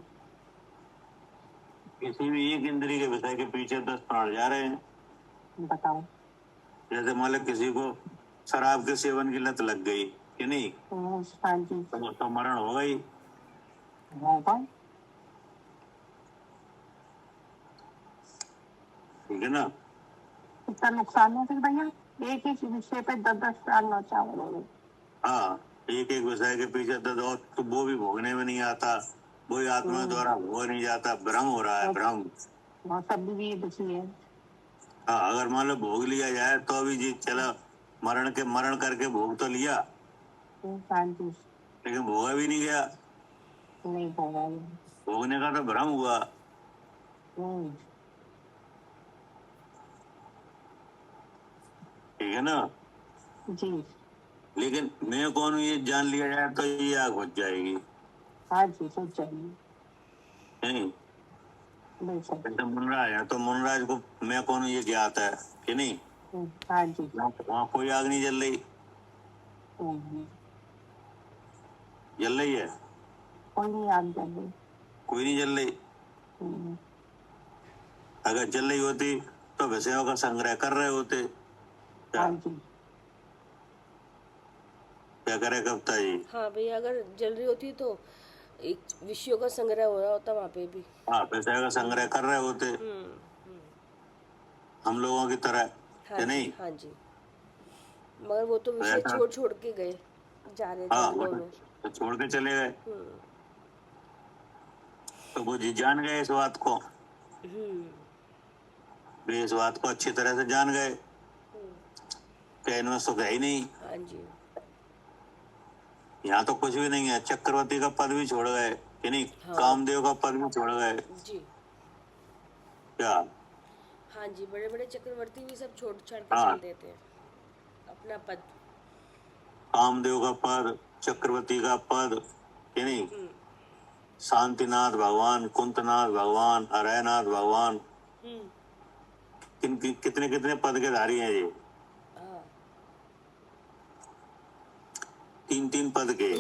किसी भी एक इंद्री के विषय के पीछे 10 प्राण जा रहे हैं। बताओ। जैसे मान लो किसी को शराब के सेवन की लत लग गई कि नहीं, हाँ जी। तो मरण हो गई। होगा। ठीक है ना? कितना नुकसान है फिर भैया, एक एक विषय पे 10-10 साल नौछावर हो गए। हाँ, एक एक विषय के पीछे 10, और तो वो भी भोगने में नहीं आता, वो ही आत्मा द्वारा भोग नहीं जाता, भ्रम हो रहा है, भ्रम। वहाँ सब भी ये दुखी है। हाँ, अगर मान लो भोग लिया जाए तो अभी जी चला, मरण करके भोग तो लिया, हाँ जी। लेकिन भोगा भी नहीं गया। नहीं होगा। भोगने का तो भ्रम हुआ। ठीक है ना? जी। लेकिन मैं कौन हूं ये जान लिया जाए तो ये आग बुझ जाएगी। हाँ जी, सोच चाहिए। नहीं, बिल्कुल। जैसे मुनराज है तो मुनराज को मैं कौन हूं ये ज्ञात है कि नहीं। हाँ जी। वहाँ कोई आग नहीं जल रही, जल रही है? कोई नहीं आग जल रही। कोई नहीं जल रही। अगर जल रही होती तो विषयों का संग्रह कर रहे होते। क्या हाँ जी। क्या करे कविता जी? हाँ भैया, अगर जल रही होती तो एक विषयों का संग्रह हो रहा होता वहाँ पे भी। हाँ, विषय का संग्रह कर रहे होते हम लोगों की तरह हाँ कि जी, नहीं। हाँ जी। मगर वो तो विषय ऐसा- छोड़ के गए, जा रहे हाँ, जंगलों में। तो छोड़ के चले गए। तो वो जी जान गए इस बात को, वे इस बात को अच्छी तरह से जान गए कि इनमें सुख है ही नहीं। हाँ जी। यहाँ तो कुछ भी नहीं है। चक्रवर्ती का पद भी छोड़ गए कि नहीं, हाँ। कामदेव का पद भी छोड़ गए। जी। क्या? हाँ जी, बड़े बड़े चक्रवर्ती भी सब छोड़ छाड़ के हाँ। चल देते हैं अपना पद। कामदेव का पद, चक्रवर्ती का पद कि नहीं, शांतिनाथ भगवान, कुंतनाथ भगवान, अरयनाथ भगवान, कितने कितने पद के धारी हैं ये। हाँ। 3-3 पद के।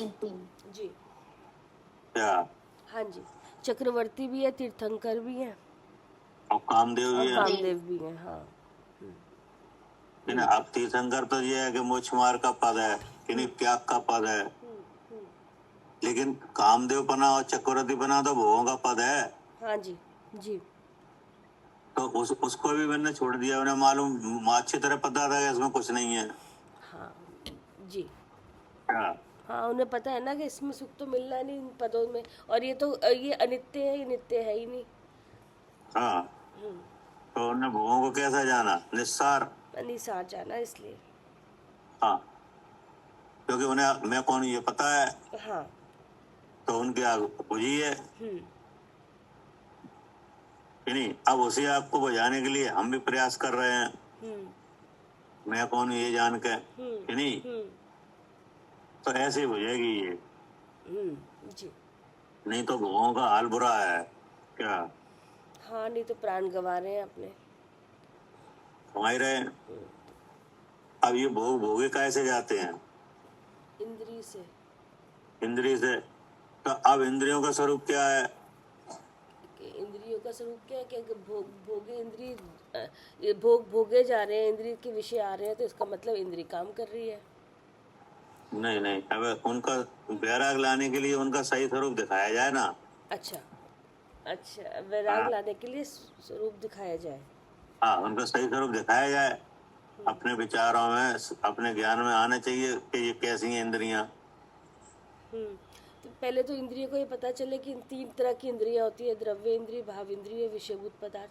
जी। क्या? हाँ जी, चक्रवर्ती भी है, तीर्थंकर भी है और कामदेव और भी है। कामदेव भी है। हाँ। कि नहीं, अब तीर्थंकर तो ये है कि मोक्ष मार्ग का पद है कि नहीं, त्याग का पद है। लेकिन कामदेव पना और चक्रवर्ती पना तो भोगों का पद है। हाँ जी। जी। तो उसको भी मैंने छोड़ दिया। उन्हें मालूम, अच्छी तरह पता था कि इसमें कुछ नहीं है। हाँ जी। हाँ, हाँ, उन्हें पता है ना कि इसमें सुख तो मिलना नहीं इन पदों में, और ये तो ये अनित्य है, ये नित्य है ही नहीं। हाँ। तो उन्हें भोगों को कैसा जाना, निस्सार। निसार जाना इसलिए। हाँ, क्योंकि उन्हें मैं कौन ये पता है, हाँ। तो उनकी आग बुझी है हम्म। कि नहीं। अब उसी आग को बुझाने के लिए हम भी प्रयास कर रहे हैं, हम्म। मैं कौन हूं ये जान के, कि नहीं। तो ऐसे ही बुझेगी ये, जी। नहीं तो भुवों का हाल बुरा है क्या। हाँ, नहीं तो प्राण गंवा रहे हैं अपने। समझ रहे हैं। अब ये भोग भोगे कैसे जाते हैं, इंद्री से। इंद्रिय से। तो अब इंद्रियों का स्वरूप क्या है, कि इंद्रियों का स्वरूप क्या है कि भोग भोगे इंद्रिय, ये भोग भोगे जा रहे हैं, इंद्रिय के विषय आ रहे हैं, तो इसका मतलब इंद्रिय काम कर रही है। नहीं नहीं, अब उनका वैराग लाने के लिए उनका सही स्वरूप दिखाया जाए ना। अच्छा, अच्छा, वैराग लाने के लिए स्वरूप दिखाया जाए। हाँ, उनका सही स्वरूप दिखाया जाए, अपने विचारों में, अपने ज्ञान में आना चाहिए कि ये कैसी हैं इंद्रियां। तो पहले तो इंद्रियों को ये पता चले कि 3 तरह की इंद्रियां होती है, द्रव्य इंद्रिय, भाव इंद्रिय, विषयभूत पदार्थ।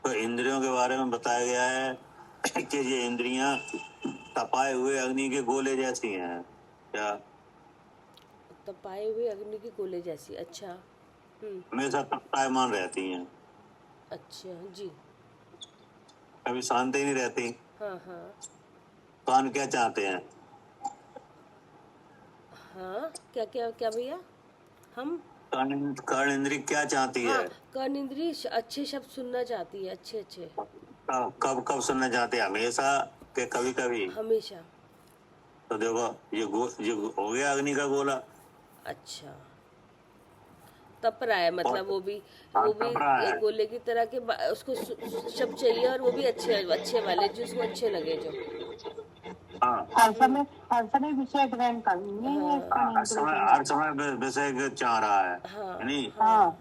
तो इंद्रियों के बारे में बताया गया है कि ये इंद्रियां तपाए हुए अग्नि के गोले जैसी हैं क्या, तपाए हुए अग्नि के गोले जैसी। अच्छा। हमेशा तप्तायमान रहती हैं, अच्छा जी। कभी शांत ही नहीं रहती। हाँ हाँ कान क्या चाहते हैं, हाँ। क्या क्या क्या भैया? हम कर्ण इंद्री क्या चाहती हाँ, है, कर्ण इंद्री अच्छे शब्द सुनना चाहती है, अच्छे अच्छे। कब कब सुनना चाहते हैं, हमेशा के कभी कभी। हमेशा। तो देखो ये हो गया अग्नि का गोला। अच्छा, तप रहा है मतलब वो भी तप रहा है। एक गोले की तरह के उसको शब्द चाहिए, और वो भी अच्छे अच्छे वाले जो उसको अच्छे लगे जो। हाँ, हर समय विषय ग्रहण करनी है, इसका हर समय विषय चाह रहा है, हाँ नहीं। हाँ,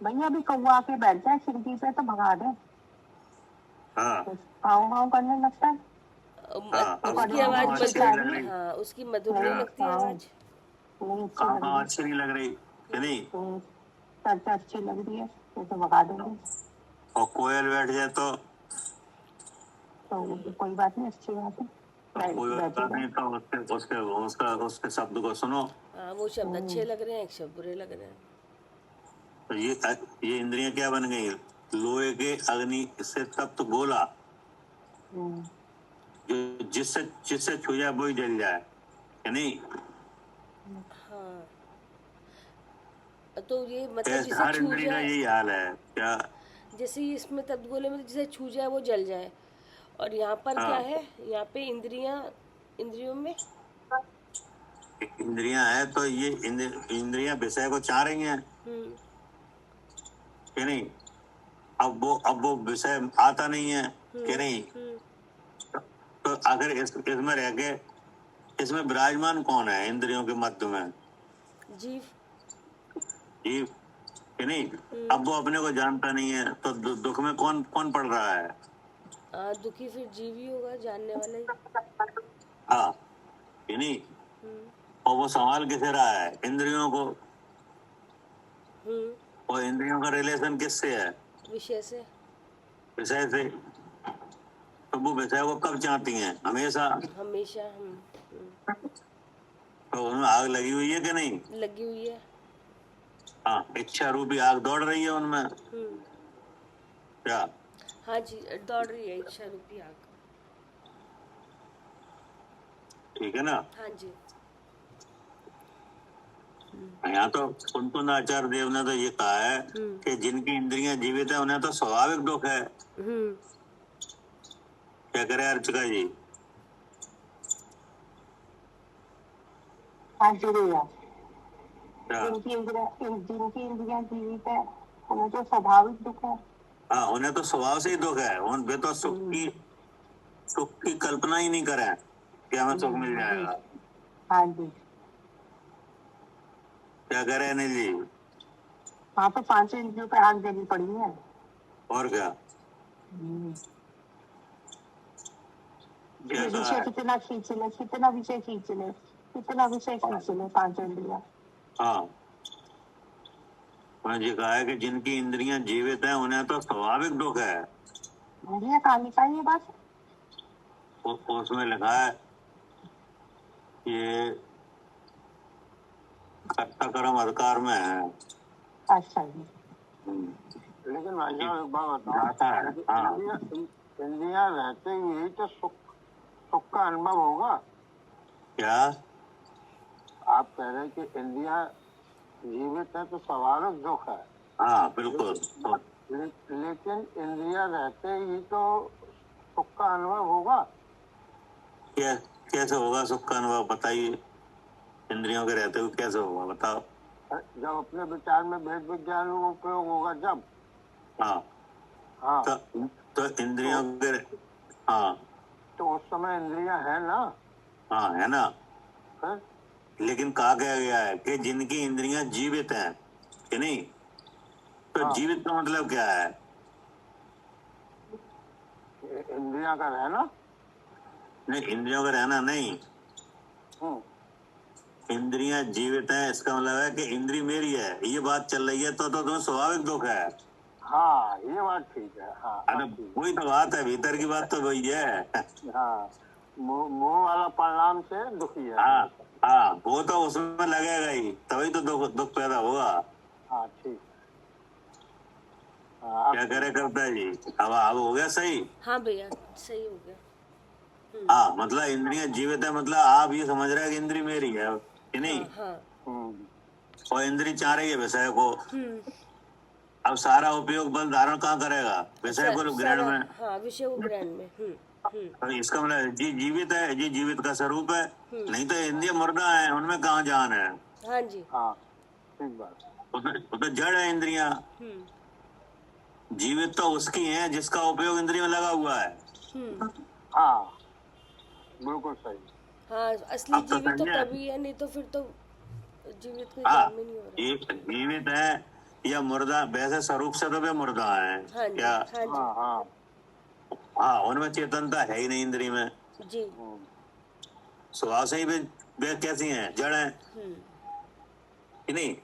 भैया भी कौवा के बैठ जाए खिड़की पे तो भगा दे, हाँ हाउ हाउ करने लगता है। हाँ, उसकी हाँ, आवाज अच्छी नहीं लग रही। हाँ, उसकी मधुर नहीं लगती आवाज। नहीं हाँ, अच्छी नहीं लग रही, कि नहीं। चर्चा अच्छी लग रही है तो भगा देंगे। और कोयल बैठ जाए तो कोई बात नहीं, अच्छी बात है। कोई बात नहीं, तो उसके शब्द को सुनो। हाँ, वो शब्द अच्छे लग रहे हैं, एक शब्द बुरे लग रहे हैं। तो ये इंद्रियां क्या बन गई, लोहे के अग्नि से तप्त गोला, जो जिससे जिससे छू जाए वही जल जाए, कि नहीं। हाँ, तो ये मतलब हर जिसे छू इंद्रिय का जाए, यही हाल है क्या। जैसे ही इसमें तप्त गोले में जिसे छू जाए वो जल जाए, और यहाँ पर क्या हाँ, है, यहाँ पे इंद्रियों में इंद्रियां है तो ये इंद्रियां विषय को चाह रही हैं, कि नहीं। अब वो विषय आता नहीं है, कि नहीं। तो अगर इसमें रह के, इसमें विराजमान कौन है इंद्रियों के मध्य में, जीव। जीव, कि नहीं। अब वो अपने को जानता नहीं है, तो दुख में कौन कौन पड़ रहा है, दुखी फिर जीव ही होगा, जानने वाला ही। हाँ, कि नहीं। और वो संभाल किसे रहा है, इंद्रियों को। और इंद्रियों का रिलेशन किससे है, विषय से। विषय से। तो वो विषय को कब चाहती हैं, हमेशा। हमेशा। तो उनमें आग लगी हुई है कि नहीं, लगी हुई है। हाँ, इच्छा रूपी आग दौड़ रही है उनमें, क्या। हाँ जी, दौड़ रही है इच्छा रूपी आग। ठीक है ना। हाँ जी। यहाँ तो कुंतुन आचार्य देव ने तो ये कहा है कि जिनकी इंद्रियां जीवित है उन्हें तो स्वाभाविक दुख है। क्या करे अर्चका जी। हाँ जी भैया, क्या? जिनकी इंद्रियां जीवित है उन्हें तो स्वाभाविक दुख है। हाँ, उन्हें तो स्वभाव से ही दुख है, वे तो सुख की कल्पना ही नहीं करें कि हमें सुख मिल जाएगा। हाँ जी। क्या करे अनिल जी। हाँ, तो 5 इंद्रियों पे आग देनी पड़ी है। और क्या, विषय कितना खींच ले, कितना विषय खींच ले, कितना विषय खींच ले 5 इंद्रियां। हाँ, उन्हें ये कहा है कि जिनकी इंद्रियां जीवित हैं उन्हें तो स्वाभाविक दुख है। भैया कहानी का ये बात उसमें लिखा है ये कर्ता कर्म अधिकार में है। अच्छा जी। लेकिन भाई साहब एक बात बताओ, आता है। हाँ, इंद्रियां रहते ही यही तो सुख का अनुभव होगा। क्या? आप कह रहे हैं कि इंद्रियां जीवित है तो स्वाभाविक दुख है। हाँ बिल्कुल। तो लेकिन इंद्रियां रहते ही तो सुख का अनुभव होगा। कैसे होगा सुख का अनुभव, बताइए। इंद्रियों के रहते हुए कैसे होगा, बताओ। जब अपने विचार में भेद विज्ञान का उपयोग होगा जब। हाँ, हाँ, तो इंद्रियों के, हाँ तो उस समय इंद्रियां है ना। हाँ है ना। है? लेकिन कहा गया है कि जिनकी इंद्रियां जीवित हैं, कि नहीं? तो हाँ। जीवित का मतलब क्या है? इंद्रियां का रहना नहीं, इंद्रियों का रहना नहीं। इंद्रियां जीवित हैं इसका मतलब है कि इंद्री मेरी है, ये बात चल रही है। तो तुम्हें स्वाभाविक दुख है। हाँ, ये बात ठीक है। हाँ, अरे वही तो बात है, भीतर की बात तो वही है। हाँ, मोह वाला परिणाम से दुखी है। हाँ हाँ, वो तो उसमें लगेगा ही, तभी तो दुख पैदा होगा। हाँ, ठीक। क्या करे करता है जी। अब हो गया सही। हाँ भैया, सही हो गया। हाँ, मतलब इंद्रियां जीवित है, मतलब आप ये समझ रहे हैं कि इंद्री मेरी है, कि नहीं? हाँ हाँ। और इंद्री चाह रही है विषय को। अब सारा उपयोग बल धारण कहाँ करेगा? विषय को ग्रहण में। हाँ, विषय को ग्रहण में। तो इसका मतलब जी जीवित है, जी जीवित का स्वरूप है। नहीं तो इंद्रिय मुर्दा है, उनमें कहाँ जान है? हाँ जी। हाँ, ठीक बात। वो तो जड़ है इंद्रियां। जीवित तो उसकी है जिसका उपयोग इंद्रिय में लगा हुआ है। हाँ, बिल्कुल सही। हाँ, असली अब तो जीवित तो समझे? तभी है, नहीं तो फिर तो जीवित कोई हाँ, काम ही नहीं हो रहा। एक जीवित है या मुर्दा, वैसे स्वरूप से तो वे मुर्दा है। हाँ जी, क्या? हाँ जी। हाँ, हाँ, हाँ, उनमें चेतनता है ही नहीं इंद्रिय में। जी। स्वभाव से ही वे कैसी हैं? जड़ हैं, कि नहीं?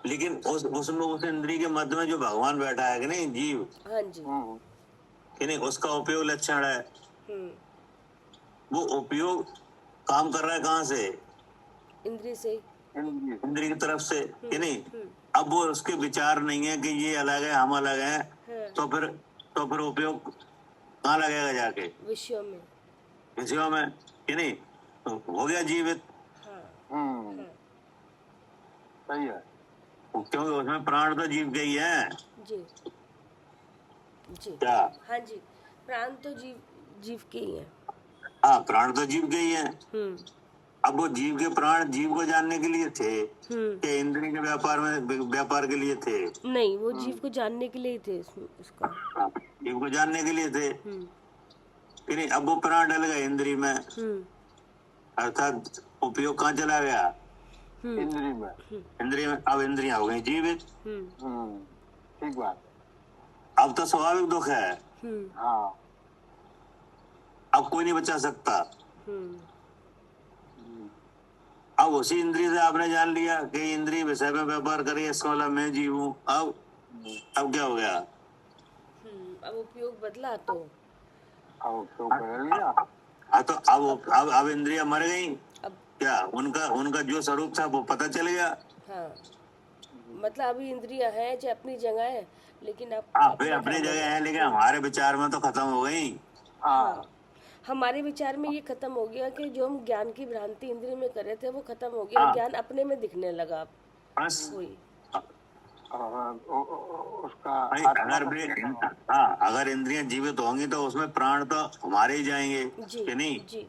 लेकिन उसमें उस इंद्रिय के मध्य में जो भगवान बैठा है, कि नहीं, जीव, हाँ जी। कि नहीं, उसका उपयोग लक्षण है। वो उपयोग काम कर रहा है कहाँ से? इंद्रिय से। इंद्रिय की तरफ से, कि नहीं? अब वो उसके विचार नहीं है कि ये अलग है हम अलग हैं। हाँ। तो फिर उपयोग कहाँ लगेगा जाके? विषयों में। विषयों में, कि नहीं? तो हो गया जीवित। हाँ। सही है। क्योंकि उसमें प्राण तो जीव गई है। जी जी। क्या? हाँ जी, प्राण तो जीव के ही है। हाँ, प्राण तो जीव गई है। अब वो जीव के प्राण जीव को जानने के लिए थे कि इंद्रिय के व्यापार के लिए थे? नहीं, वो जीव को जानने के लिए ही थे उसका। हाँ, जीव को जानने के लिए थे, कि नहीं? अब वो प्राण डल गए इंद्रिय में, अर्थात उपयोग कहाँ चला गया? इंद्रिय में। इंद्रिय में। अब इंद्रियां हो गई जीवित। ठीक बात। अब तो स्वाभाविक दुख है। हाँ, अब कोई नहीं बचा सकता। अब उसी इंद्रिय से आपने जान लिया कि इंद्रिय विषय में व्यापार करे, इसका मतलब मैं जीव हूँ। अब क्या हो गया? अब उपयोग बदला तो अब उपयोग कर लिया। हाँ, तो अब इंद्रियां मर गई। अब क्या उनका जो स्वरूप था वो पता चल गया। हाँ, मतलब अभी इंद्रियां हैं जो अपनी जगह है, लेकिन अब वे अपनी जगह है, लेकिन हमारे विचार में तो खत्म हो गई। हाँ, हमारे विचार में ये खत्म हो गया कि जो हम ज्ञान की भ्रांति इंद्रिय में कर रहे थे वो खत्म हो गया। ज्ञान अपने में दिखने लगा। बस वही उसका अगर इंद्रियां जीवित होंगी तो उसमें प्राण तो हमारे ही जाएंगे, कि नहीं? जी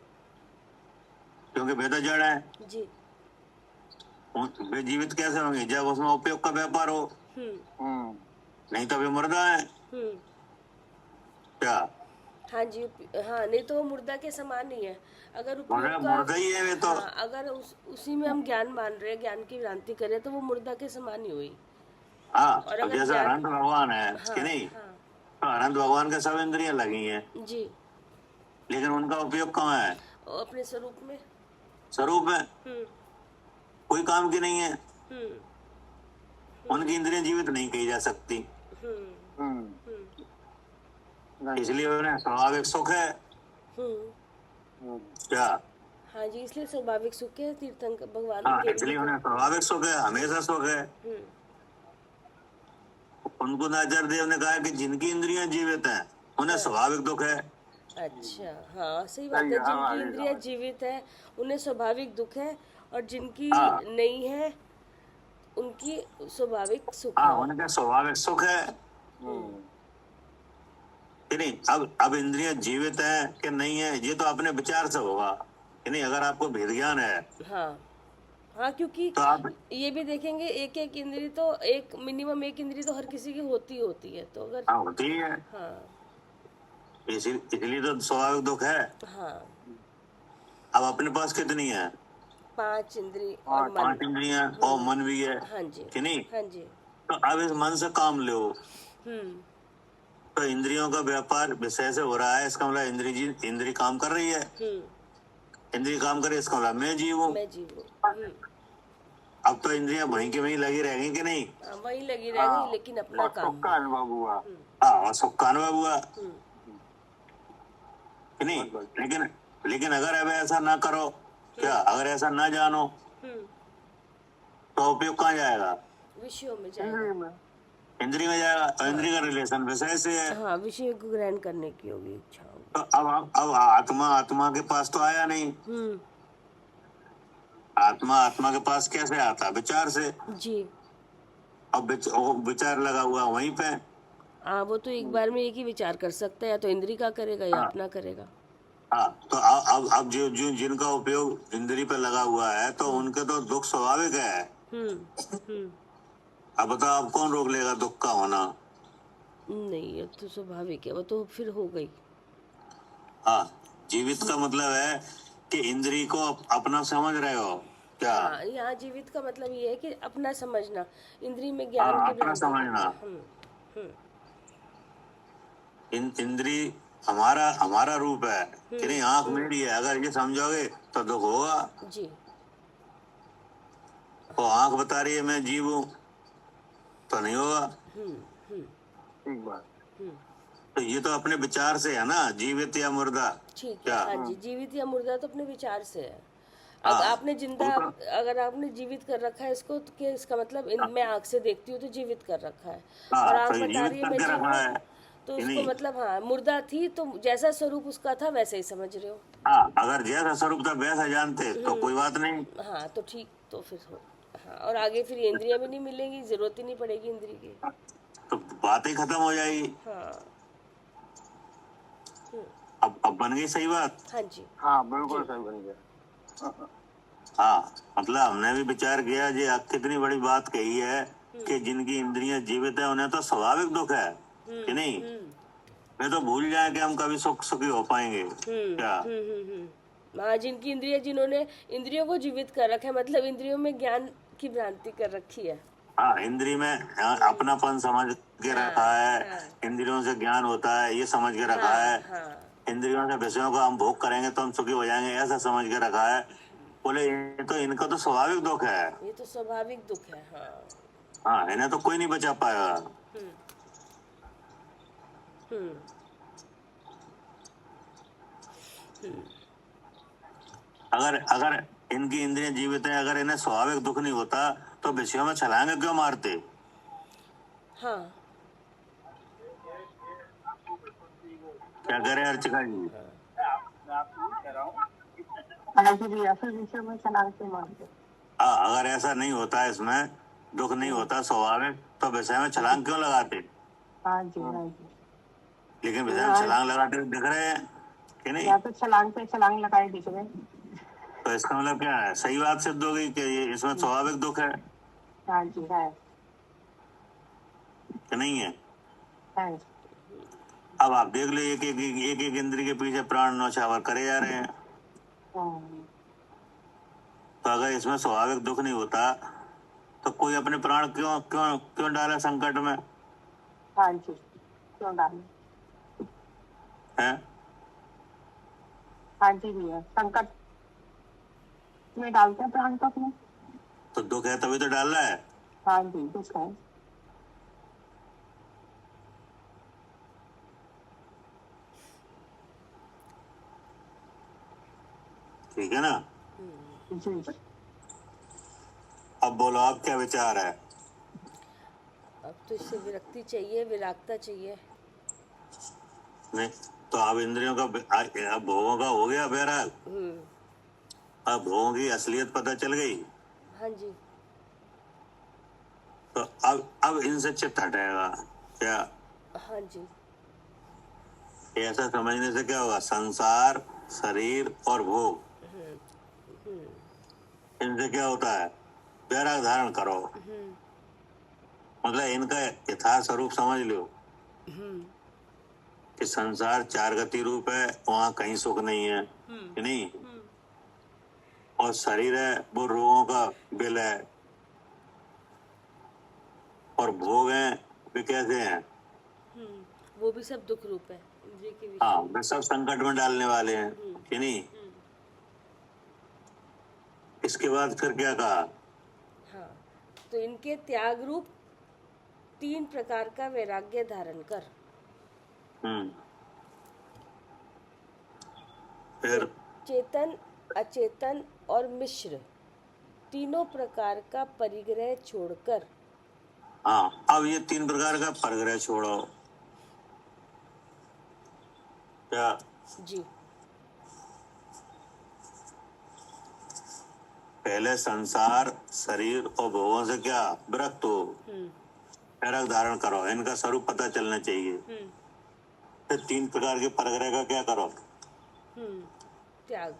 क्योंकि वे तो जड़ है। जी। वे जीवित कैसे होंगे? जब उसमें उपयोग का व्यापार हो। नहीं तो वे मुर्दा है। क्या? हाँ जी। हाँ, नहीं तो वो मुर्दा के समान ही है। अगर उपयोग मुर्दा ही है वे तो। हाँ, अगर उसी में हम ज्ञान मान रहे हैं, ज्ञान की भ्रांति करें, तो वो मुर्दा के समान ही हुई। हाँ, और तो अगर जैसा अनंत भगवान है, कि नहीं? तो अनंत भगवान के सब इंद्रियां लगी हैं जी, लेकिन उनका उपयोग कहाँ है? और अपने स्वरूप में। स्वरूप में कोई काम की नहीं है। उनकी इंद्रियां जीवित नहीं कही जा सकती, इसलिए उन्हें स्वाभाविक सुख है। क्या? हाँ जी, इसलिए स्वाभाविक सुख है तीर्थंकर भगवान हाँ, के इसलिए लिए उन्हें स्वाभाविक सुख है, हमेशा सुख है। उनको आचार्य देव ने कहा कि जिनकी इंद्रियां जीवित हैं उन्हें स्वाभाविक दुख है। अच्छा, हाँ सही बात सही है, है, हाँ, जिनकी आगे इंद्रियां समझ। जीवित है उन्हें स्वाभाविक दुख है, और जिनकी हाँ नहीं है उनकी स्वाभाविक सुख हाँ, है। उनका स्वाभाविक सुख है कि नहीं। अब इंद्रियां जीवित है कि नहीं है ये तो अपने विचार से होगा कि नहीं। अगर आपको भेद ज्ञान है हाँ हाँ, क्योंकि तो आप ये भी देखेंगे एक एक इंद्री तो एक मिनिमम एक इंद्री तो हर किसी की होती है, तो अगर हाँ होती है, हाँ इसलिए तो स्वाभाविक दुख है। हाँ, अब अपने पास कितनी है? 5 इंद्री और मन। 5 इंद्रियां और मन भी है हाँ जी, कि नहीं। हाँ जी। तो अब इस मन से काम लो, हम्म तो इंद्रियों का व्यापार विषय से हो रहा है, इसका मतलब इंद्री काम कर रही है। इंद्री काम करे, इसका मतलब मैं जीव हूँ। मैं जीव हूँ। अब तो इंद्रियां वहीं के वहीं लगी रहेंगी कि नहीं। हाँ, वही लगी रह गई, लेकिन अपना और काम। सुख का अनुभव हुआ। हाँ, और सुख का अनुभव हुआ कि नहीं। लेकिन लेकिन अगर अब ऐसा ना करो, क्या अगर ऐसा ना जानो तो उपयोग कहाँ जाएगा? विषयों में जाएगा। इंद्रिय में। इंद्री में जाएगा, और इंद्री का रिलेशन विषय से है। हाँ, विषय को ग्रहण करने की होगी इच्छा होगी। तो अब आत्मा के पास तो आया नहीं। आत्मा के पास कैसे आता? विचार से। जी। अब विचार लगा हुआ वहीं पे। हाँ, वो तो एक बार में एक ही विचार कर सकता है, या तो इंद्री का करेगा या अपना करेगा। हाँ, तो अब जो जो जिनका उपयोग इंद्री पे लगा हुआ है तो उनके तो दुख स्वाभाविक है। अब बताओ, अब कौन रोक लेगा दुख का होना? नहीं, ये तो स्वाभाविक है, वो तो फिर हो गई। हाँ, जीवित का मतलब है कि इंद्री को अपना समझ रहे हो क्या? हाँ, यहाँ जीवित का मतलब ये है कि अपना समझना, इंद्री में ज्ञान की अपना भ्रांति समझना। करना। इंद्री हमारा रूप है कि नहीं। आंख मेरी है, अगर ये समझोगे तो दुख होगा। जी। वो आंख बता रही है मैं जीव हूँ तो नहीं होगा। ठीक बात। तो ये तो अपने विचार से है ना, जीवित या मुर्दा। ठीक है, क्या? हाँ जी, जीवित या मुर्दा तो अपने विचार से है। हाँ, आपने जिंदा, वो तो- अगर आपने जीवित कर रखा है इसको, तो क्या इसका मतलब मैं आँख से देखती हूँ तो जीवित कर रखा है, हाँ, और आँख तो ये बता रही जीवित है मैं करके जीव रखा है हूँ, तो कि उसको नहीं। मतलब हाँ, मुर्दा थी तो जैसा स्वरूप उसका था वैसे ही समझ रहे हो। हाँ, अगर जैसा स्वरूप था वैसा जानते तो कोई बात नहीं। हाँ, तो ठीक, तो फिर हो। हाँ, और आगे फिर ये इंद्रियां भी नहीं मिलेंगी, जरूरत ही नहीं पड़ेगी इंद्री की। तो बात ही खत्म हो जाएगी। हाँ। अब बन गई सही बात। हाँ जी। हाँ, बिल्कुल सही बन गया। हाँ, मतलब हमने भी विचार किया जी, कितनी बड़ी बात कही है कि जिनकी इंद्रियां जीवित है उन्हें तो स्वाभाविक दुख है कि नहीं। मैं तो भूल जाए कि हम कभी सुखी हो पाएंगे क्या। हाँ, जिनकी इंद्रिया, जिन्होंने इंद्रियों को जीवित कर रखा है, मतलब इंद्रियों में ज्ञान की भ्रांति कर रखी है। हाँ, इंद्री में अपनापन समझ के रखा है। हाँ। इंद्रियों से ज्ञान होता है ये समझ के रखा है। इंद्रियों से विषयों को हम भोग करेंगे तो हम सुखी हो जाएंगे ऐसा समझ के रखा है। बोले ये तो इनका तो स्वाभाविक दुख है। ये तो स्वाभाविक दुख है। हाँ। हाँ, इन्हें तो कोई नहीं बचा पाएगा। अगर इनकी इंद्रियां जीवित है, अगर इन्हें स्वाभाविक दुख नहीं होता तो विषयों में छलांगे क्यों मारते? हाँ। क्या करे अर्चिका जी? हाँ, अगर ऐसा नहीं होता, इसमें दुख नहीं होता स्वाभाविक, तो विषय में छलांग क्यों लगाते? हाँ जी, हाँ जी। लेकिन विषय में छलांग लगाते हुए दिख रहे हैं कि नहीं। या तो छलांग पे छलांग लगाए दिख रहे। तो इसका मतलब क्या है? सही बात सिद्ध हो गई कि ये इसमें स्वाभाविक दुख है हाँ जी, है। कि नहीं है। हाँ। अब आप देख लो, एक एक इंद्री के पीछे प्राण नौछावर करे जा रहे हैं। तो अगर इसमें स्वाभाविक दुख नहीं होता तो कोई अपने प्राण क्यों क्यों क्यों डाले संकट में? हाँ जी, क्यों डाले है? हाँ जी भैया, संकट में डालते हैं प्राण को अपने। तो दुख है तभी तो डाल रहा है। हाँ जी, दुख है। ठीक है ना। जी अब बोलो आप क्या विचार है। अब तो इससे विरक्ति चाहिए, विरागता चाहिए। नहीं तो अब इंद्रियों का अब भोगों का हो गया बैराग। अब भोगों की असलियत पता चल गई। हाँ जी। तो अब इनसे चित्त हटेगा क्या। हाँ जी। ऐसा समझने से क्या होगा, संसार, शरीर और भोग, इनसे क्या होता है, वैराग धारण करो। मतलब इनका यथार्थ स्वरूप समझ लो कि संसार चार गति रूप है, वहां कहीं सुख नहीं है कि नहीं। और शरीर है वो रोगों का बिल है, और भोग है वे कैसे हैं, वो भी सब दुख रूप है, इंद्रिय के हाँ विषय। वे सब संकट में डालने वाले हैं कि नहीं। इसके बाद फिर क्या कहा, हाँ, तो इनके त्याग रूप 3 प्रकार का वैराग्य धारण कर। फिर चेतन, अचेतन और मिश्र तीनों प्रकार का परिग्रह छोड़कर। हाँ अब ये 3 प्रकार का परिग्रह छोड़ो क्या। जी। पहले संसार, शरीर और भोगों से क्या विरक्त हो, वैराग धारण करो, इनका स्वरूप पता चलना चाहिए। फिर 3 प्रकार के परिग्रह का क्या करो, त्याग,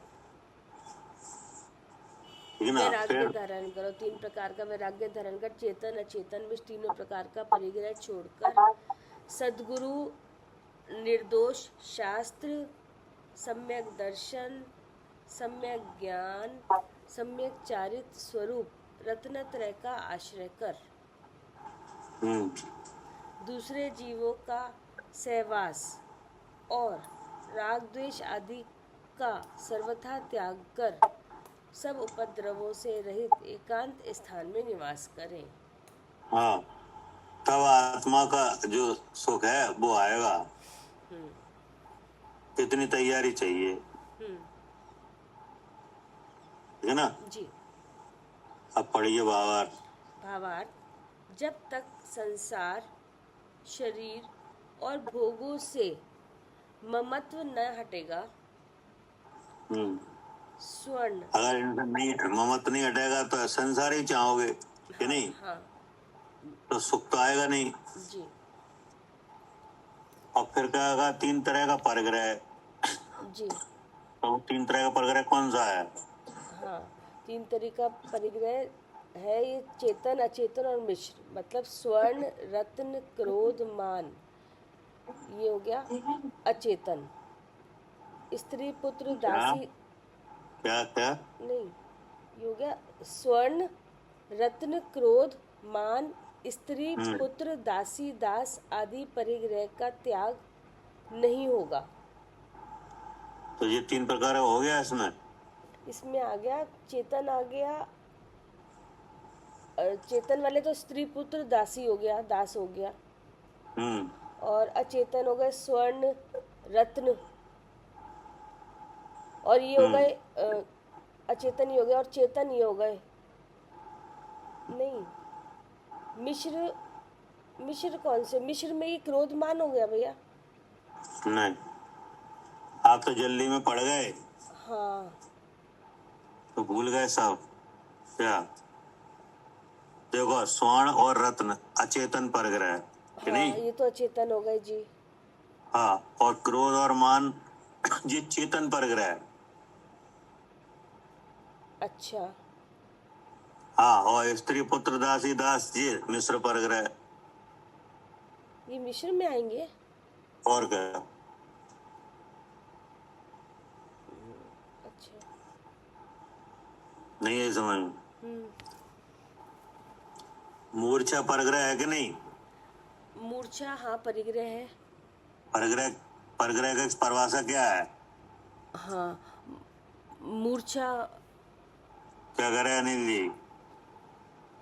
ठीक है ना। वैराग्य फिर धारण करो, 3 प्रकार का वैराग्य धारण कर, चेतन अचेतन में तीनों प्रकार का परिग्रह छोड़कर सद्गुरु, निर्दोष शास्त्र, सम्यक दर्शन, सम्यक ज्ञान, सम्यक चारित्र स्वरूप रत्नत्रय का आश्रय कर। दूसरे जीवों का सहवास और राग द्वेष आदि का सर्वथा त्याग कर सब उपद्रवों से रहित एकांत स्थान में निवास करें। हाँ तब आत्मा का जो सुख है वो आएगा। इतनी तैयारी चाहिए, ठीक है ना। जी। अब पढ़िए भावार्थ। भावार्थ, जब तक संसार, शरीर और भोगों से ममत्व न हटेगा, स्वर्ण, अगर इनसे नहीं ममत्व नहीं हटेगा तो संसार ही चाहोगे कि नहीं। हाँ तो सुख तो आएगा नहीं। जी। और फिर क्या होगा, 3 तरह का परिग्रह। जी तो 3 तरह का परिग्रह कौन सा है। हाँ, 3 तरीका परिग्रह है ये, चेतन अचेतन और मिश्र। मतलब स्वर्ण, रत्न, क्रोध, मान, ये हो गया अचेतन। स्त्री पुत्र दासी, क्या क्या नहीं, ये हो गया स्वर्ण, रत्न, क्रोध, मान, स्त्री पुत्र दासी दास आदि परिग्रह का त्याग नहीं होगा। तो ये 3 प्रकार हो गया इसमें। इसमें आ गया चेतन, आ गया चेतन वाले तो स्त्री पुत्र दासी हो गया, दास हो गया। और अचेतन हो गए स्वर्ण, रत्न, और ये हो गए अचेतन ही हो गए, और चेतन ये हो गए। नहीं, मिश्र, मिश्र कौन से, मिश्र में ये क्रोधमान हो गया भैया। नहीं आप तो जल्दी में पड़ गए, हाँ तो भूल गए सब क्या। देखो स्वर्ण और रत्न अचेतन परिग्रह कि हाँ, नहीं। ये तो अचेतन हो गए जी। हाँ और क्रोध और मान ये चेतन परिग्रह। अच्छा, हाँ और स्त्री पुत्र दासी दास ये मिश्र परिग्रह। ये मिश्र में आएंगे। और क्या, अच्छा, नहीं है समझ में। मूर्छा परिग्रह है कि नहीं। मूर्छा, हाँ परिग्रह है। परिग्रह, परिग्रह का परिभाषा क्या है। हाँ, मूर्छा, क्या करे अनिल जी।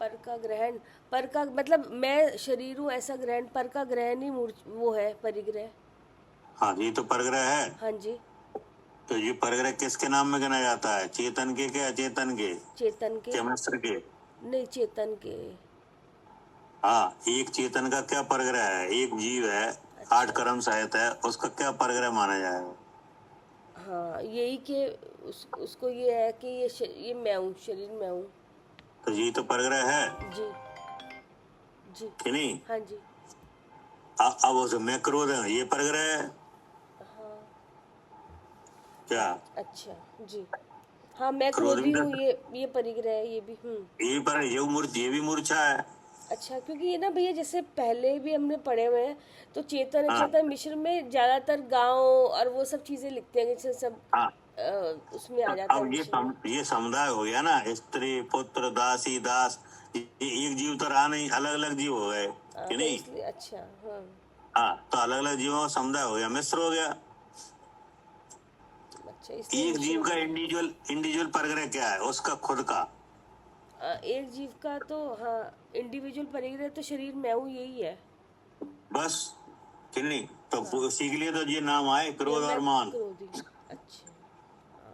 पर का ग्रहण, पर का मतलब मैं शरीर हूँ ऐसा ग्रहण, पर का ग्रहण ही वो है परिग्रह। हाँ ये तो परिग्रह है। हाँ जी। तो ये परग्रह किसके नाम में गिना जाता है, चेतन के अचेतन के, चेतन के, केमिस्ट्री के? नहीं चेतन के। हाँ, एक चेतन का क्या परग्रह है, एक जीव है, 8 कर्म सहित है, उसका क्या परग्रह माना जाएगा? हाँ यही कि उसको ये है कि ये मैं हूँ, शरीर मैं हूँ। तो ये तो परग्रह है जी जी। कि नहीं? हाँ जी। अब उसे मैं क्रोध है, ये परग्रह है हाँ क्या? अच्छा जी। हाँ मैं क्रोध क्रोधी भी हूँ, तो ये परिग्रह है, ये भी। ये पर ये भी मूर्छा है। अच्छा, क्योंकि ये ना भैया जैसे पहले भी हमने पढ़े हुए हैं, तो चेतन हाँ अचेतन मिश्र में ज्यादातर गांव और वो सब चीजें लिखते हैं, जैसे सब हाँ। उसमें आ तो जाता है अब मिश्र में। ये समुदाय हो गया ना, स्त्री पुत्र दासी दास, ये एक जीव तो रहा नहीं, अलग अलग जीव हो गए कि तो नहीं? इसलिए अच्छा। हाँ हाँ, तो अलग अलग जीवों का समुदाय हो गया, मिश्र हो गया। अच्छा, इसलिए एक मिश्र जीव हो का गया। इंडिविजुअल परग्रह क्या है, उसका खुद का? एक जीव का तो हाँ इंडिविजुअल परिग्रह तो शरीर मैं हूँ, यही है। बस कि नहीं? तो हाँ उसी के लिए तो ये नाम आए, ये क्रोध मैं और मान। क्रोधी हूँ। अच्छा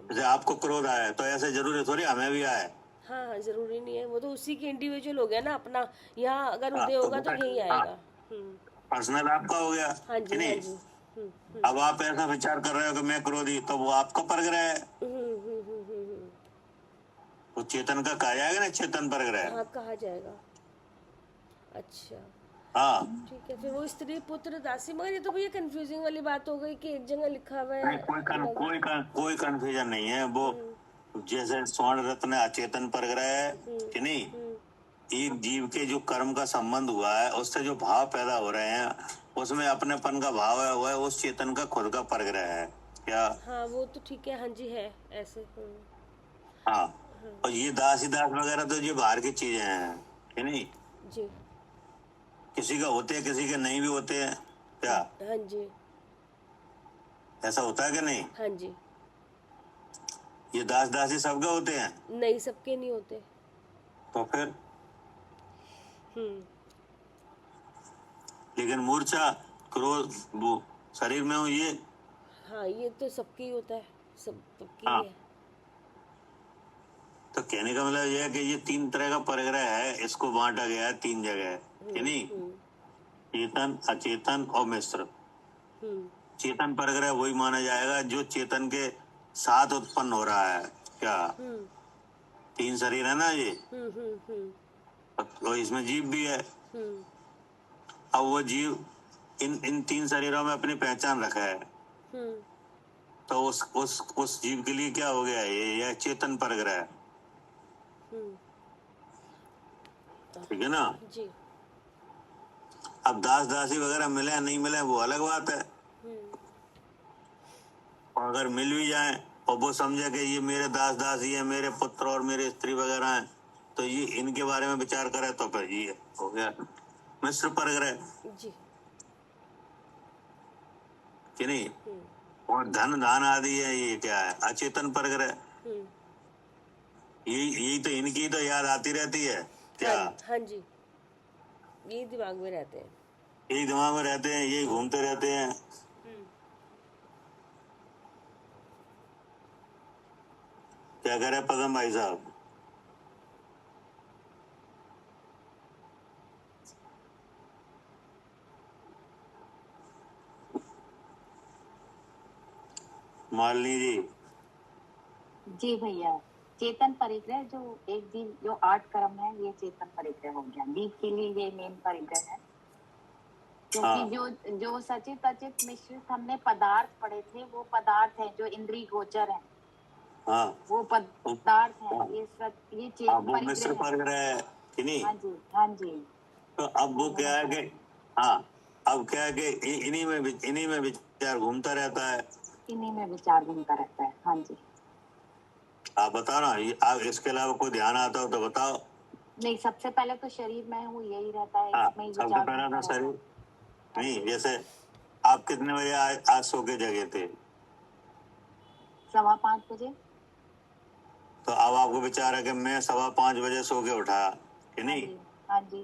जैसे आपको क्रोध आया तो ऐसे जरूरी थोड़ी हमें भी आए। हाँ हाँ, जरूरी नहीं है, वो तो उसी के इंडिविजुअल हो गया ना अपना। यहाँ अगर हाँ उदय तो होगा तो यही हाँ, आएगा। हम्म। पर्सनल आपका हो गया हाँ कि जी हाँ नहीं? जी। अब आप ऐसा विचार कर रहे हो कि मैं क्रोधी, तो वो आपका परग्रह है, वो चेतन का कहा जाएगा ना, चेतन परग्रह। हाँ कहा जाएगा। अच्छा हाँ, ठीक है, फिर वो स्त्री पुत्र दासी, मगर ये तो भैया कंफ्यूजिंग वाली बात हो गई कि एक जगह लिखा हुआ है नहीं अलग। कोई कंफ्यूजन नहीं है वो। जैसे स्वर्ण रत्न अचेतन परग्रह है कि नहीं? एक जीव के जो कर्म का संबंध हुआ है, उससे जो भाव पैदा हो रहे हैं, उसमें अपनेपन का भाव है, हुआ है, उस चेतन का खुद का परग्रह है क्या? हाँ वो तो ठीक है, हाँ जी है ऐसे। हाँ, और ये दासी दास वगैरह तो ये बाहर की चीजें हैं कि नहीं? जी किसी का होते हैं, किसी के नहीं भी होते हैं क्या? हाँ जी ऐसा होता है कि नहीं? हाँ जी। ये दास दासी सबके होते हैं, नहीं सबके नहीं होते। तो फिर हम्म। लेकिन मूर्छा, क्रोध, वो शरीर में हूँ, ये हाँ ये तो सबके ही होता है, सबकी हाँ। है। तो कहने का मतलब यह है कि ये 3 तरह का परग्रह है, इसको बांटा गया है 3 जगह कि नहीं? चेतन अचेतन और मिश्र। चेतन परग्रह वही माना जाएगा जो चेतन के साथ उत्पन्न हो रहा है क्या? 3 शरीर है ना ये, और इसमें जीव भी है। अब वो जीव इन 3 शरीरों में अपनी पहचान रखा है, तो उस जीव के लिए क्या हो गया, ये चेतन परग्रह है, ठीक है ना? जी अब दास दासी वगैरह मिले नहीं मिले वो अलग बात है, और अगर मिल भी जाए और वो समझे कि ये मेरे दास दासी है, मेरे पुत्र और मेरे स्त्री वगैरह हैं, तो ये इनके बारे में विचार करे, तो फिर ये हो गया मिश्र परग्रह जी। कि नहीं? और धन दान आदि है, ये क्या है, अचेतन परग्रह। यही तो इनकी तो याद आती रहती है क्या? हाँ जी, यही दिमाग में रहते हैं। यही दिमाग में रहते हैं, यही घूमते रहते हैं। क्या कह रहे हैं पदम भाई साहब? मालिनी जी। जी भैया, चेतन परिग्रह जो एक दिन जो 8 कर्म है, ये चेतन परिग्रह हो गया। दीप के लिए ये मेन परिग्रह है, क्योंकि जो सचित अचित मिश्रित हमने पदार्थ पढ़े थे, वो पदार्थ है जो इंद्रिय गोचर है। हाँ, वो पदार्थ है, ये वो मिश्र परग्रह है कि नहीं? हाँ जी हाँ जी। तो अब वो क्या है कि हाँ, अब क्या है कि इन्हीं में विचार घूमता रहता है। इन्हीं में विचार घूमता रहता है, हाँ जी। आप बताओ ना, आप इसके अलावा कोई ध्यान आता हो तो बताओ। नहीं, सबसे पहले तो शरीर में हूँ यही रहता है, हाँ, इसमें ही सबसे विचार पहला घूमता तो रहता शरीर है। नहीं। जैसे आप कितने बजे आज सो के जगे थे? 5:15 बजे। तो अब आपको विचार है कि मैं 5:15 बजे सो के उठा कि नहीं? हाँ जी।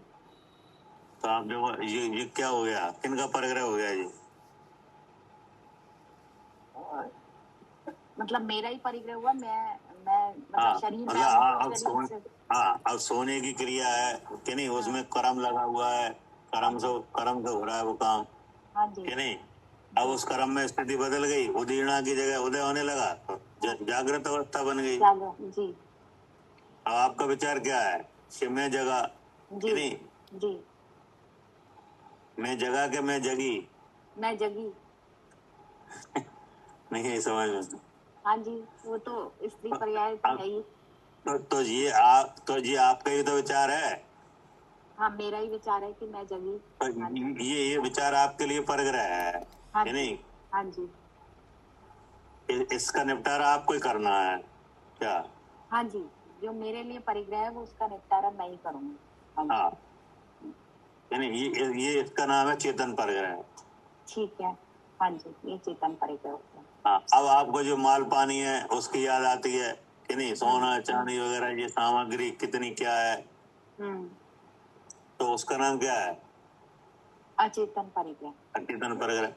तो आप देखो ये क्या हो गया, किनका परग्रह हो गया ये? मतलब मेरा ही परिग्रह हुआ, मैं मतलब हाँ शरीर मतलब में हूँ अब तो शरीर से। हाँ अब सोने की क्रिया है कि नहीं, उसमें कर्म लगा हुआ है, कर्म से हो रहा है वो काम हाँ जी कि नहीं। अब उस कर्म में स्थिति बदल गई, उदीर्णा की जगह उदय होने लगा, तो जागृत अवस्था बन गई। जी अब आपका विचार क्या है कि मैं जगा कि जी नहीं, जी, मैं जगा के मैं जगी, मैं जगी। नहीं है समझ में। हाँ जी, वो तो स्त्री पर्याय तो है ही। तो ये आपका ही तो विचार है। हाँ, मेरा ही विचार है कि मैं जगी। तो हाँ जी ये विचार आपके लिए परग्रह है हाँ कि जी नहीं। हाँ जी इसका निपटारा आपको ही करना है क्या। हाँ जी, जो मेरे लिए परिग्रह है वो उसका निपटारा मैं ही करूंगी। हाँ जी, हाँ यानी ये इसका नाम है चेतन परग्रह। ठीक है। हाँ जी, ये चेतन परिग्रह होता है। हाँ अब आपको जो माल पानी है उसकी याद आती है कि नहीं, सोना चांदी वगैरह ये सामग्री कितनी क्या है, हम्म, तो उसका नाम क्या है, अचेतन परिग्रह। अचेतन परग्रह।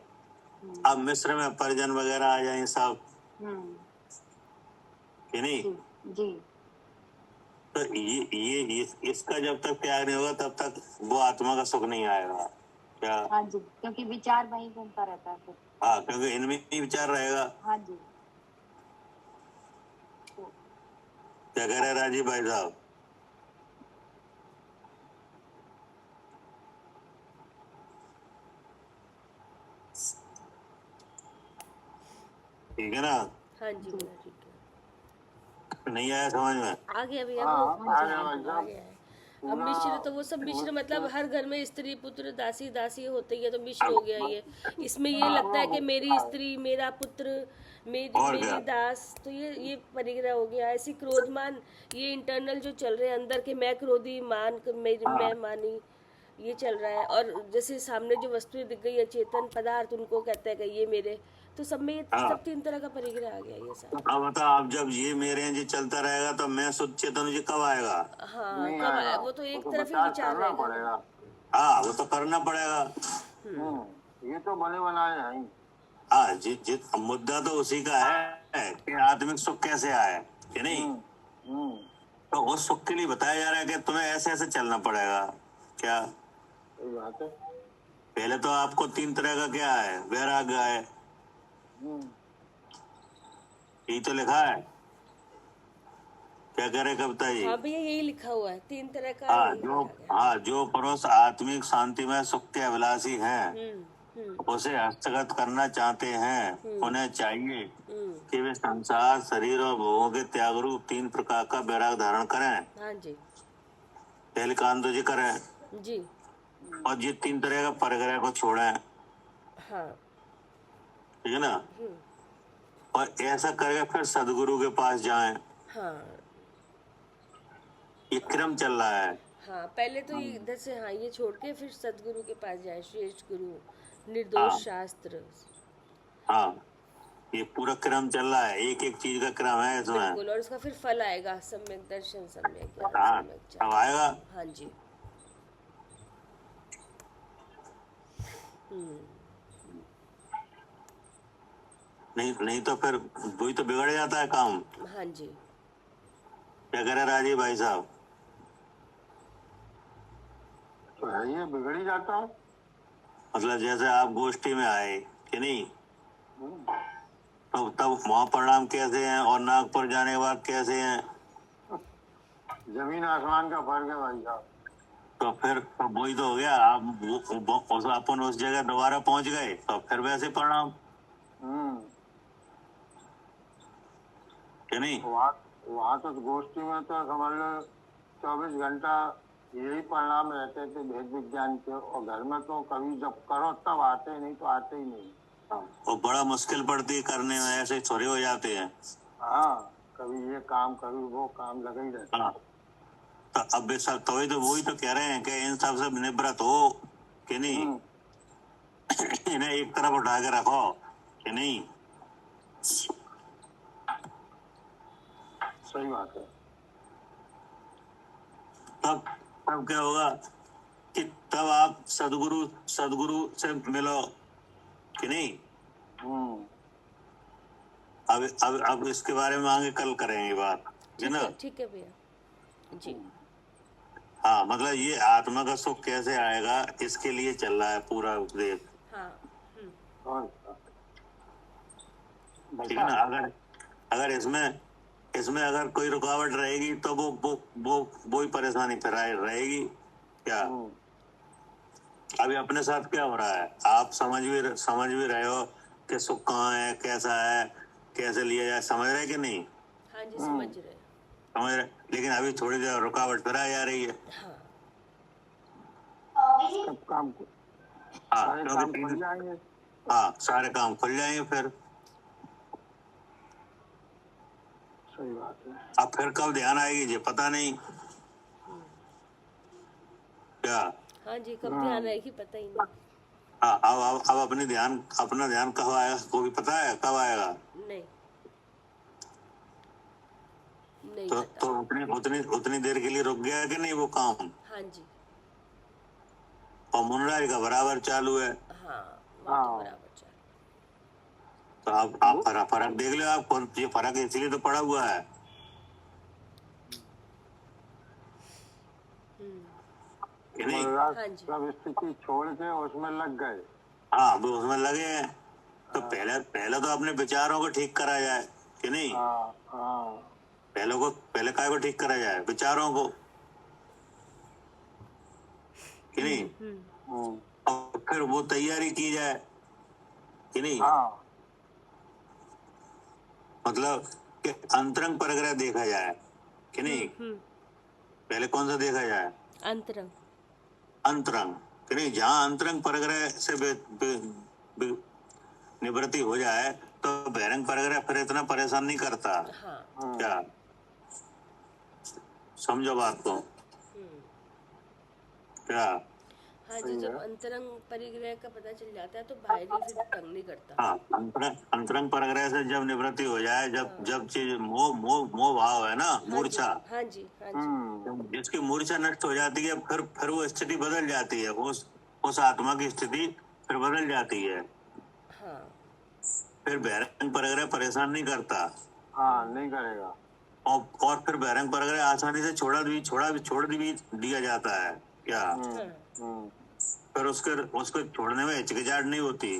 अब मिस्र में परिजन वगैरह आ जाए सब हम्म, कि नहीं, जी जी तो इसका जब तक त्याग नहीं होगा तब तक वो आत्मा का सुख नहीं आएगा क्या। हाँ जी, क्योंकि विचार वहीं घूमता रहता है फिर। हाँ क्योंकि इनमें ही विचार रहेगा। हाँ जी, तो क्या कह रहे हैं राजीव भाई साहब। ठीक है ना, हाँ जी भैया ठीक है, नहीं आया समझ में। आ गया भैया हाँ, वो आ गया भाई आ साहब। गया है। अब मिश्र तो वो सब मिश्र मतलब हर घर में स्त्री पुत्र दासी दासी होते ही है, तो मिश्र हो गया ये। इसमें ये लगता है कि मेरी स्त्री मेरा पुत्र मेरी और मेरी क्या? दास, तो ये परिग्रह हो गया। ऐसी क्रोधमान, ये इंटरनल जो चल रहे हैं अंदर के, मैं क्रोधी मान मैं मानी, ये चल रहा है। और जैसे सामने जो वस्तुएं दिख गई है चेतन पदार्थ, उनको कहते हैं कि ये मेरे, तो सब में ये हाँ। सब 3 तरह का परिग्रह आ गया ये सब। अब बताओ, आप जब ये मेरे हैं, ये चलता रहेगा तो मैं शुद्ध चेतन जी कब आएगा। हाँ नहीं कब आएगा, वो तो वो एक तो तरफ ही विचार विचार करना रहेगा ना। पड़ेगा। हाँ वो तो करना पड़ेगा। ये तो बने बनाए हैं ही। हाँ जित मुद्दा तो उसी का है कि आत्मिक सुख कैसे आए कि नहीं। हम्म, तो उस सुख के लिए बताया जा रहा है कि तुम्हें ऐसे ऐसे चलना पड़ेगा क्या। सही बात है। पहले तो आपको 3 तरह का क्या है, वैराग्य है, यही तो लिखा है। क्या कह रहे कविता जी। हाँ भैया यही लिखा हुआ है, 3 तरह का हाँ यही लिखा गया। हाँ जो पुरुष आत्मिक शांति में सुख के अभिलाषी हैं, हम्म उसे हस्तगत करना चाहते हैं, उन्हें चाहिए हम्म, कि वे संसार शरीर और भोगों के त्याग रूप 3 प्रकार का वैराग धारण करें। हाँ जी पहले कांदो जी करें जी और ये 3 तरह का परग्रह को छोड़ें, हाँ ठीक है ना। और ऐसा करके फिर सदगुरु के पास जाएं। हाँ ये क्रम चल रहा है। हाँ, पहले तो ये इधर से हाँ ये छोड़ के फिर सदगुरु के पास जाए, श्रेष्ठ गुरु, हाँ निर्दोष शास्त्र। हाँ ये पूरा क्रम चल रहा है, एक एक चीज का क्रम है इसमें। बिल्कुल, और उसका फिर फल आएगा, सम्यक दर्शन, सम्यक ज्ञान, हाँ सम्यक अब ज्ञान। आएगा। हाँ जी नहीं तो फिर वही तो बिगड़ जाता है काम। हाँ जी क्या करे राजीव भाई साहब। तो है, ये बिगड़ ही जाता है। मतलब जैसे आप गोष्ठी में आए कि नहीं, तो तब वहाँ परिणाम कैसे हैं और नागपुर जाने के बाद कैसे हैं, जमीन आसमान का फर्क है भाई साहब। तो फिर तो वही तो हो गया। आप अपन उस जगह दोबारा पहुंच गए तो फिर वैसे परिणाम कि नहीं। वहाँ तो गोष्ठी में तो समझ लो 24 घंटा यही परिणाम रहते थे भेद विज्ञान के, और घर में तो कभी जब करो तब आते, नहीं तो आते ही नहीं। और बड़ा मुश्किल पड़ती है करने में, ऐसे थोड़े हो जाते हैं। हाँ, कभी ये काम कभी वो काम लगा ही रहता। हाँ तो अब वे सब तो वही तो कह रहे हैं कि इन सब से निवृत्त हो कि नहीं, इन्हें एक तरफ उठा के रखो कि नहीं। सही बात है। तब क्या होगा कि तब आप सदगुरु से मिलो कि नहीं। अब इसके बारे में आगे कल करेंगे बात, है ना? ठीक है भैया जी। हाँ, मतलब ये आत्मा का सुख कैसे आएगा, इसके लिए चल रहा है पूरा उपदेश। हाँ और ठीक है ना? अगर इसमें अगर कोई रुकावट रहेगी तो वो ही परेशानी फिर रहेगी क्या? अभी अपने साथ क्या हो रहा है, आप समझ भी रहे हो कि सुख कहाँ है, कैसा है, कैसे लिया जाए, समझ रहे कि नहीं? हाँ जी समझ रहे। लेकिन अभी थोड़ी देर रुकावट फिर आ जा रही है। हाँ सब काम हाँ, सारे काम खुल जाएंगे। हाँ, सारे काम खुल जाएंगे फिर। सही बात है। अब फिर कब ध्यान आएगी ये पता नहीं क्या? हाँ जी, कब ध्यान आएगी पता ही नहीं। हाँ, अब अपना ध्यान कब आएगा, वो भी पता है कब आएगा? नहीं तो पता। उतनी देर के लिए रुक गया कि नहीं वो काम? हाँ जी और मुनराज का बराबर चालू है। हाँ वो तो बराबर चल। तो आप फर्क देख लो, आप ये फर्क इसलिए तो पड़ा हुआ है कि नहीं? हाँ जी। सब स्थिति छोड़ के उसमें लग गए। हाँ, वो उसमें लगे हैं। तो पहले तो अपने विचारों को ठीक करा जाए कि नहीं? पहले काय को ठीक करा जाए, विचारों को, कि नहीं? और फिर वो तैयारी की जाए कि नहीं? मतलब कि अंतरंग परग्रह देखा जाए कि नहीं? पहले कौन सा देखा जाए? अंतरंग कि नहीं? जहाँ अंतरंग परग्रह से निवृत्ति हो जाए तो बहिरंग परग्रह फिर इतना परेशान नहीं करता। क्या समझो बात को? क्या? हाँ जी, जब अंतरंग परिग्रह का पता चल जाता है तो बाहरी फिर तंग नहीं करता। हाँ, अंतरंग परग्रह से जब निवृत्ति हो जाए, जब चीज मोह भाव है ना, मूर्छा। हाँ जी हाँ जी। जिसकी मूर्छा नष्ट हो जाती है फिर वो स्थिति बदल जाती है, उस आत्मा की स्थिति फिर बदल जाती है। हाँ फिर बहिरंग परग्रह परेशान नहीं करता। नहीं करेगा। और फिर बहिरंग परग्रह आसानी से छोड़ भी दिया जाता है। क्या? फिर उसको छोड़ने में हिचकिचाहट नहीं होती।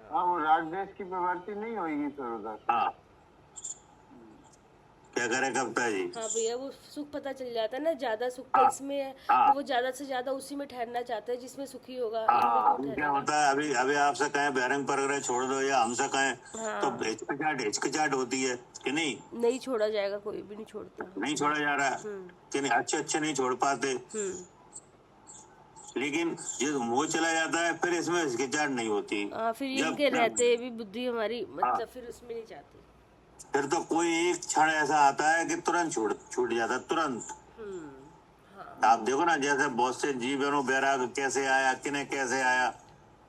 वो राजदेश की प्रवृत्ति नहीं होगी फिर उधर। हाँ, क्या करे कविता जी? हाँ भैया, वो सुख पता चल जाता है ना, ज्यादा सुख का इसमें है तो वो ज्यादा से ज्यादा उसी में ठहरना चाहते हैं जिसमें सुखी होगा। क्या होता है, अभी आपसे कहें बहिरंग परग्रह छोड़ दो या हमसे कहें तो हिचकिचाहट होती है कि नहीं? नहीं छोड़ा जाएगा, कोई भी नहीं छोड़ता। नहीं छोड़ा जा रहा कि नहीं? अच्छे नहीं छोड़ पाते। लेकिन जो मोह चला जाता है फिर इसमें हिचकिचाहट नहीं होती। फिर इनके रहते भी बुद्धि हमारी मतलब फिर उसमें नहीं जाती। फिर तो कोई एक क्षण ऐसा आता है कि तुरंत छूट जाता है, तुरंत। आप देखो ना, जैसे बहुत से जीवनों वैराग कैसे आया, किन्हें कैसे आया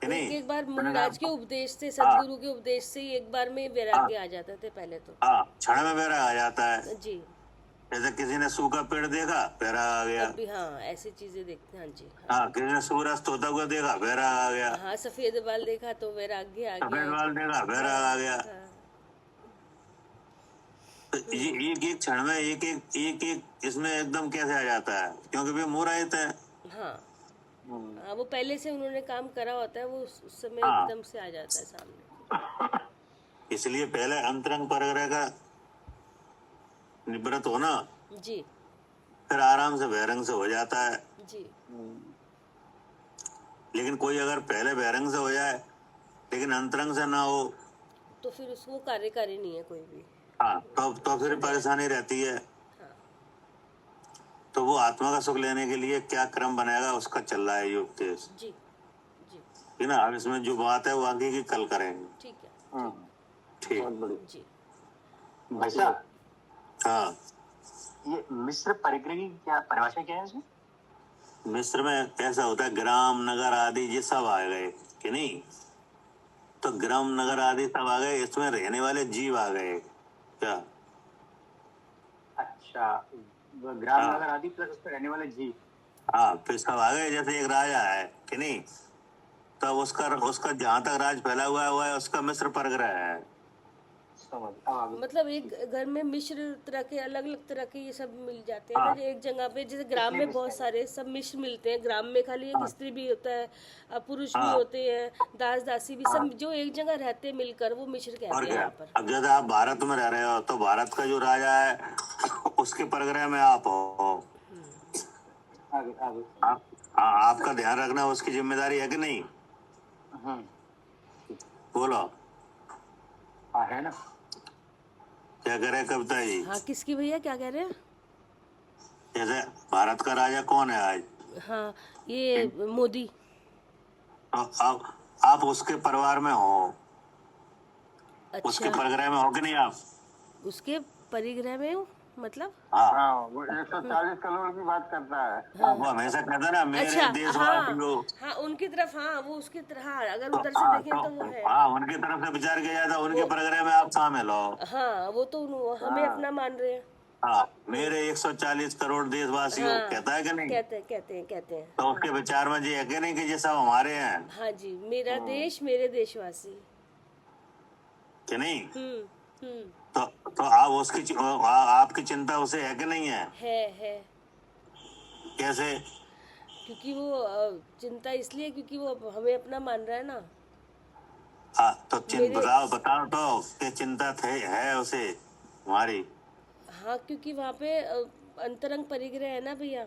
कि नहीं? एक बार मुनिराज के उपदेश से, सदगुरु के उपदेश से ही एक बार में वैराग्य आ जाते थे पहले तो। क्षण में वैराग आ जाता है जी। जैसे किसी ने सूखा पेड़ देखा, वैराग आ गया। हाँ, ऐसी चीजें देखते हैं। हाँ जी। हाँ, किसी ने सूर्यास्त होता हुआ देखा, वैराग आ गया। हाँ, सफेद बाल देखा तो वैराग्य आ गया। सफेद बाल देखा, वैराग आ गया। तो ये एक क्षण में एक इसमें एकदम कैसे आ जाता है, क्योंकि वे मोह रहित है। हाँ, वो पहले से उन्होंने काम करा होता है, वो उस समय एकदम से आ जाता है सामने। इसलिए पहले अंतरंग परग्रह का निवृत्त होना जी, फिर आराम से बहिरंग से हो जाता है जी। लेकिन कोई अगर पहले बहिरंग से हो जाए लेकिन अंतरंग से ना हो तो फिर उसको कार्यकारी नहीं है कोई भी। हाँ, तो फिर परेशानी रहती है। तो वो आत्मा का सुख लेने के लिए क्या क्रम बनाएगा, उसका चल रहा है योग तेज। जी जी। ठीक ना? अब इसमें जो बात है वो आगे की कल करेंगे। ठीक है। ठीक जी। भाई साहब, हाँ, ये मिश्र परिग्रह की क्या परिभाषा क्या है इसमें? मिस्र में कैसा होता है, ग्राम नगर आदि ये सब आ गए कि नहीं? तो ग्राम नगर आदि सब आ गए, इसमें रहने वाले जीव आ गए। क्या? अच्छा, ग्राम नगर आदि प्लस उसमें रहने वाले जीव। हाँ, फिर सब आ गए। जैसे एक राजा है कि नहीं, तो उसका जहाँ तक राज फैला हुआ है उसका मिस्र परग्रह है। समझ अब आगे। मतलब एक घर में मिश्र तरह के अलग अलग तरह के ये सब मिल जाते हैं ना, एक जगह पे जैसे ग्राम में बहुत सारे सब मिश्र मिलते हैं। ग्राम में खाली एक स्त्री भी होता है, पुरुष भी होते हैं, दास दासी भी, सब जो एक जगह रहते हैं मिलकर, वो मिश्र कहते और हैं क्या। यहाँ पर। अब जैसे आप भारत में रह रहे हो तो भारत का जो राजा है उसके परगना में आप हो, आगे आगे। आपका ध्यान रखना उसकी जिम्मेदारी है कि नहीं? बोलो। हाँ है ना। क्या कह रहे हैं कविता जी? हाँ, किसकी भैया, क्या कह रहे हैं? जैसे भारत का राजा कौन है आज? हाँ, ये मोदी। तो आप उसके परिवार में हो, उसके अच्छा, परगना में हो कि नहीं आप? उसके परिग्रह में हूँ, मतलब? हाँ, हाँ, वो 140 करोड़ की बात करता है। वो हमेशा कहता है ना मेरे अच्छा, देशवासियों। हाँ, उनकी तरफ, हाँ, वो उसकी तरफ, हाँ, अगर उधर से हाँ, देखें तो वो है। हाँ, उनकी तरफ से विचार किया जाता है, उनके परगना में आप शामिल हो। हाँ, वो तो हमें अपना मान रहे हैं। हाँ, मेरे 140 करोड़ देशवासियों, हाँ, कहता है कि नहीं? कहते हैं। तो उसके विचार में ये है कि नहीं कि ये सब हमारे हैं, हाँ जी, मेरा देश, मेरे देशवासी। कि नहीं? हम्म। तो आप उसकी आपकी चिंता उसे है कि नहीं है? है। कैसे? क्योंकि वो चिंता इसलिए क्योंकि वो हमें अपना मान रहा है ना। हाँ, तो मेरे- बताओ तो कि चिंता है उसे हमारी। हाँ, क्योंकि वहाँ पे अंतरंग परिग्रह है ना भैया।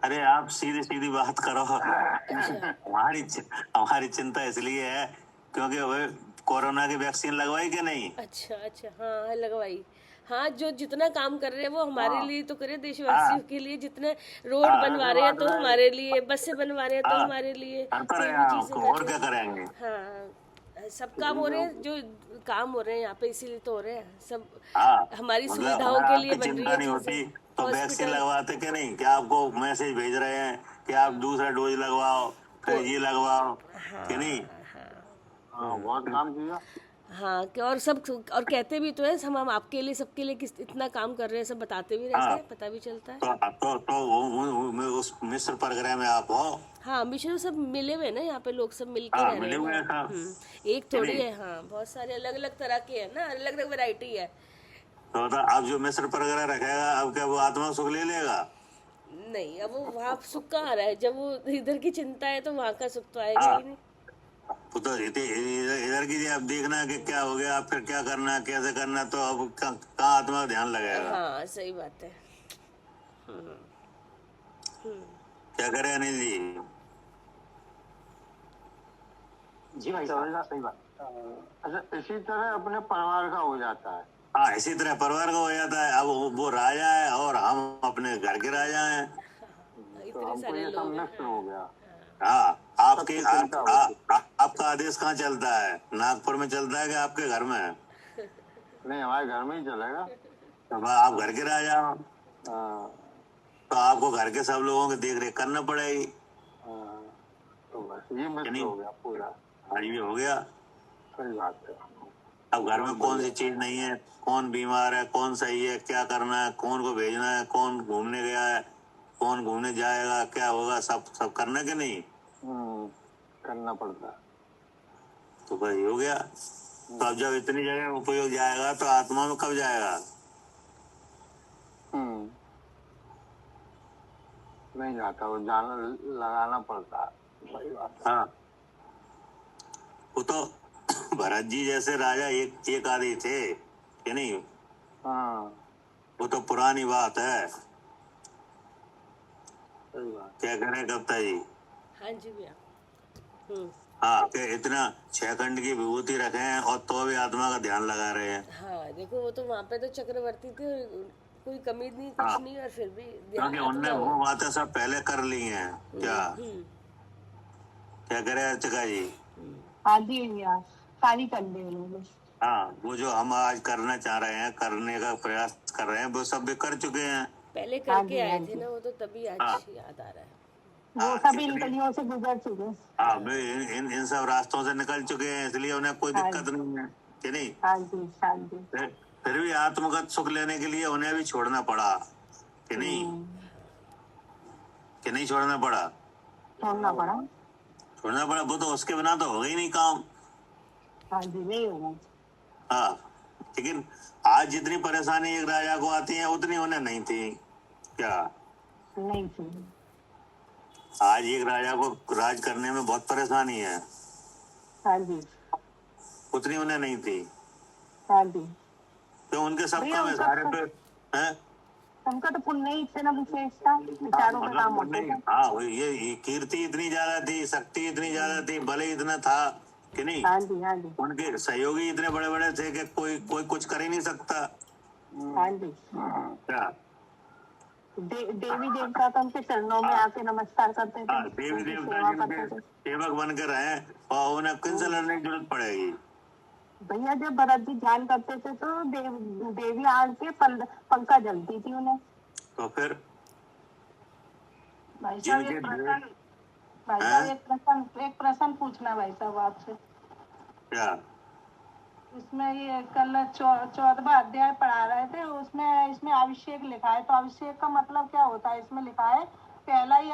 अरे आप सीधी सीधी बात करो। अच्छा, हमारी चिंता इसलिए है क्योंकि वो कोरोना की वैक्सीन लगवाई कि नहीं? अच्छा, हाँ, लगवाई। हाँ, जो जितना काम कर रहे हैं वो हमारे लिए तो करे, देशवासियों के लिए। जितने रोड बनवा रहे हैं तो हमारे लिए, बसें बनवा रहे हैं तो हमारे लिए, करते रहे सेम आप, चीजें और कर क्या रहे करेंगे? हैं। हाँ, सब काम हो रहे हैं, जो काम हो रहे हैं यहाँ पे इसीलिए तो हो रहे हैं सब। हाँ, हमारी मतलब सुविधाओं अगर के लिए आपकी बन रही चिंता है नहीं होती चीजें। तो वैक्सीन हॉस्पिटल, लगवाते कि नहीं? क्या आपको मैसेज भेज रहे हैं कि आप दूसरा डोज लगवाओ, फिर ये लगवाओ, कि नहीं? हाँ, बहुत काम किया। हाँ, कि और सब, और कहते भी तो है हम आपके लिए, सबके लिए किस इतना काम कर रहे हैं, सब बताते भी रहते हैं, पता भी चलता है। उस मिस्र परगना में आप हो। हाँ, मिश्र सब मिले हुए हैं ना यहाँ पे, लोग सब मिलके हाँ, रह रहे मिले हैं हुए ना। हैं सब। एक थोड़ी है, हाँ, बहुत सारे अलग अलग तरह के हैं ना, अलग अलग वैरायटी है। तो अब जो मिस्र परगना रखेगा, अब क्या वो आत्मा सुख ले लेगा? नहीं, अब वो वहाँ सुख कहाँ आ रहा है? जब वो इधर की चिंता है तो वहाँ का सुख तो आएगा ही नहीं। वो तो इधर की अब देखना है कि क्या हो गया, फिर क्या करना, कैसे करना, तो अब कहाँ आत्मा का ध्यान लगेगा? हाँ, सही बात है। क्या करे अनिल जी? जी भाई साहब, सही बात। अच्छा, इसी तरह अपने परिवार का हो जाता है। हाँ, इसी तरह परिवार का हो जाता है। अब वो राजा है और हम अपने घर के राजा हैं। तो इतने हमको सारे ये सब लोग हैं। मिक्स हो गया। हाँ, आपका आदेश कहाँ चलता है? नागपुर में चलता है कि आपके घर में? नहीं, हमारे घर में ही चलेगा। तो आप घर के राजा हो, हाँ, तो आपको घर के सब लोगों की देख रेख करना पड़ेगी। हाँ, तो बस ये मिक्स नहीं। हो गया पूरा। हाँ, ये हो गया। सही बात है। अब घर में कौन सी चीज नहीं है, कौन बीमार है, कौन सही है, क्या करना है, कौन को भेजना है, कौन घूमने गया है, कौन घूमने जाएगा, क्या होगा, सब करना कि नहीं? करना पड़ता है। तो भाई हो गया। तो अब जब इतनी जगह उपयोग जाएगा तो आत्मा में कब जाएगा? नहीं जाता, वो जाना लगाना पड़ता है। सही बात है। हाँ, वो तो भरत जी जैसे राजा एक आदि थे कि नहीं? हाँ, वो तो पुरानी बात है। सही बात। क्या करें कविता जी? हाँ जी भैया। हाँ, कि इतना 6 खंड की विभूति रखे हैं और तो भी आत्मा का ध्यान लगा रहे हैं। हाँ, देखो वो तो वहाँ पे तो चक्रवर्ती थे, कोई कमी नहीं, कुछ नहीं, और फिर भी क्योंकि उनने वो बातें सब पहले कर ली हैं। क्या करे अर्चका जी? हाँ जी भैया, सारी कर ली उन्होंने। हाँ, वो जो हम आज करना चाह रहे हैं, करने का प्रयास कर रहे हैं, वो सब भी कर चुके हैं। पहले करके आए थे ना, वो तो तभी आज याद आ रहा है। वो सभी गलियों से गुजर चुके। हाँ, वे इन सब रास्तों से निकल चुके हैं, इसलिए उन्हें कोई दिक्कत नहीं है कि नहीं? हाँ जी, हाँ जी। फिर भी आत्मगत सुख लेने के लिए उन्हें भी छोड़ना पड़ा कि नहीं? कि नहीं छोड़ना पड़ा? छोड़ना पड़ा। छोड़ना पड़ा, वो तो उसके बिना तो होगा ही नहीं काम। हाँ जी, नहीं होगा। हाँ, लेकिन आज जितनी परेशानी एक राजा को आती है उतनी उन्हें नहीं थी क्या? नहीं थी। आज एक राजा को राज करने में बहुत परेशानी है, हाँ जी, उतनी उन्हें नहीं थी। हाँ जी। तो उनके सब भैया काम है उनका सारे पे हैं। उनका तो पुण्य ही इतना विशेष था, विचारों पे काम होते थे। हाँ ये कीर्ति इतनी ज्यादा थी, शक्ति इतनी ज्यादा थी, बल इतना था कि नहीं। हाँ जी, हाँ जी, उनके सहयोगी इतने बड़े बड़े थे कि कोई कोई कुछ कर ही नहीं सकता। हाँ जी। क्या देवी देवता तो उनके चरणों में आके नमस्कार करते थे, हाँ, देवी उनकी देवता सेवा जिनके करते थे। सेवक बनकर रहे और उन्हें किनसे लड़ने की जरूरत पड़ेगी? भैया जब भरत जी ध्यान करते थे तो देवी आके पंखा जलती थी उन्हें। तो फिर भाई साहब जिनके एक प्रश्न पूछना भाई साहब आपसे। क्या इसमें ये कल 14वां अध्याय पढ़ा रहे थे, उसमें इसमें अभिषेक लिखा है, तो अभिषेक का मतलब क्या होता है? इसमें लिखा है पहला ही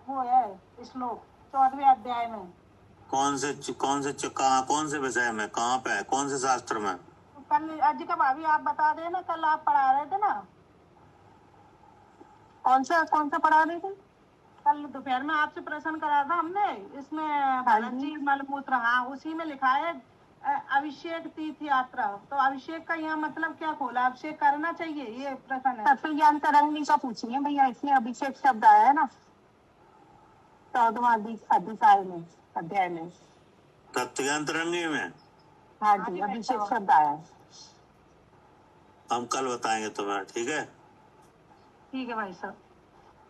वो है श्लोक 14वें अध्याय में। कौन से विषय में, कहाँ पे है, कौन से शास्त्र में? तो कल अजी का भाभी आप बता देना, कल आप पढ़ा रहे थे ना। कौन सा पढ़ा रहे थे? कल दोपहर में आपसे प्रश्न करा था हमने, इसमें भरत जी मलमूत्र, हाँ उसी में लिखा है अभिषेक तीर्थ यात्रा। तो अभिषेक का यहाँ मतलब क्या खोला? अभिषेक करना चाहिए, ये प्रश्न है। तत्वज्ञान तरंगिणी का पूछिए भैया, इसमें अभिषेक शब्द आया है ना 14वां अध्याय में। तत्वज्ञान तरंगी में हाँ जी, अभिषेक शब्द आया है। हम कल बताएंगे तुम्हें, ठीक है? ठीक है भाई साहब।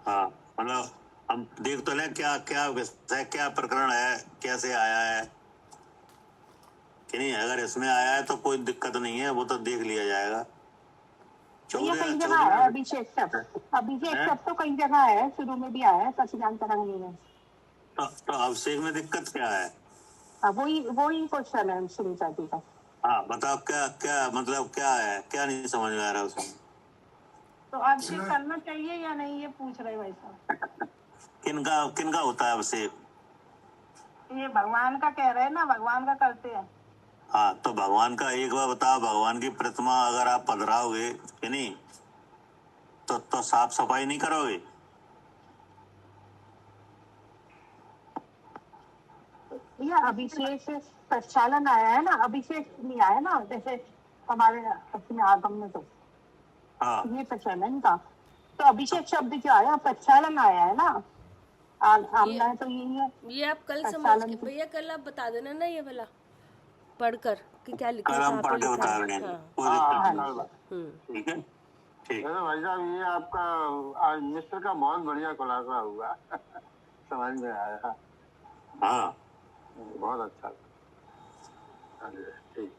हाँ मतलब हम देख तो लें क्या क्या विषय, क्या प्रकरण है, कैसे आया है कि नहीं। अगर इसमें आया है तो कोई दिक्कत नहीं है, वो तो देख लिया जाएगा। ये कई जगह है अभिषेक शब्द तो कई जगह है, शुरू में भी आया है तत्वज्ञान तरंगिणी में। तो अभिषेक में दिक्कत क्या है? वही क्वेश्चन है सुनीता जी का। हाँ बताओ, क्या क्या मतलब क्या है, क्या नहीं समझ में आ रहा उसमें? तो अभिषेक करना चाहिए या नहीं, ये पूछ रहे भाई साहब। किनका होता है अभिषेक? ये भगवान का कह रहे हैं ना, भगवान का करते हैं। हाँ तो भगवान का एक बार बताओ, भगवान की प्रतिमा अगर आप पधराओगे कि नहीं तो साफ सफाई नहीं करोगे? ये अभिषेक प्रक्षालन आया है ना, अभिषेक नहीं आया ना, जैसे हमारे अपने आगम में तो हाँ ये प्रक्षालन का। तो अभिषेक शब्द जो आया प्रक्षालन आया है ना, आमना तो यही है। ये आप कल समझ के भैया, कल आप बता देना ना ये वाला पढ़कर कि क्या लिखा है, कलम पढ़ के बता रहे हैं, कोई दिक्कत नहीं। ठीक है, ठीक। भाई साहब ये आपका आज मिस्र का बहुत बढ़िया खुलासा हुआ समझ में आया। हाँ बहुत अच्छा। ठीक।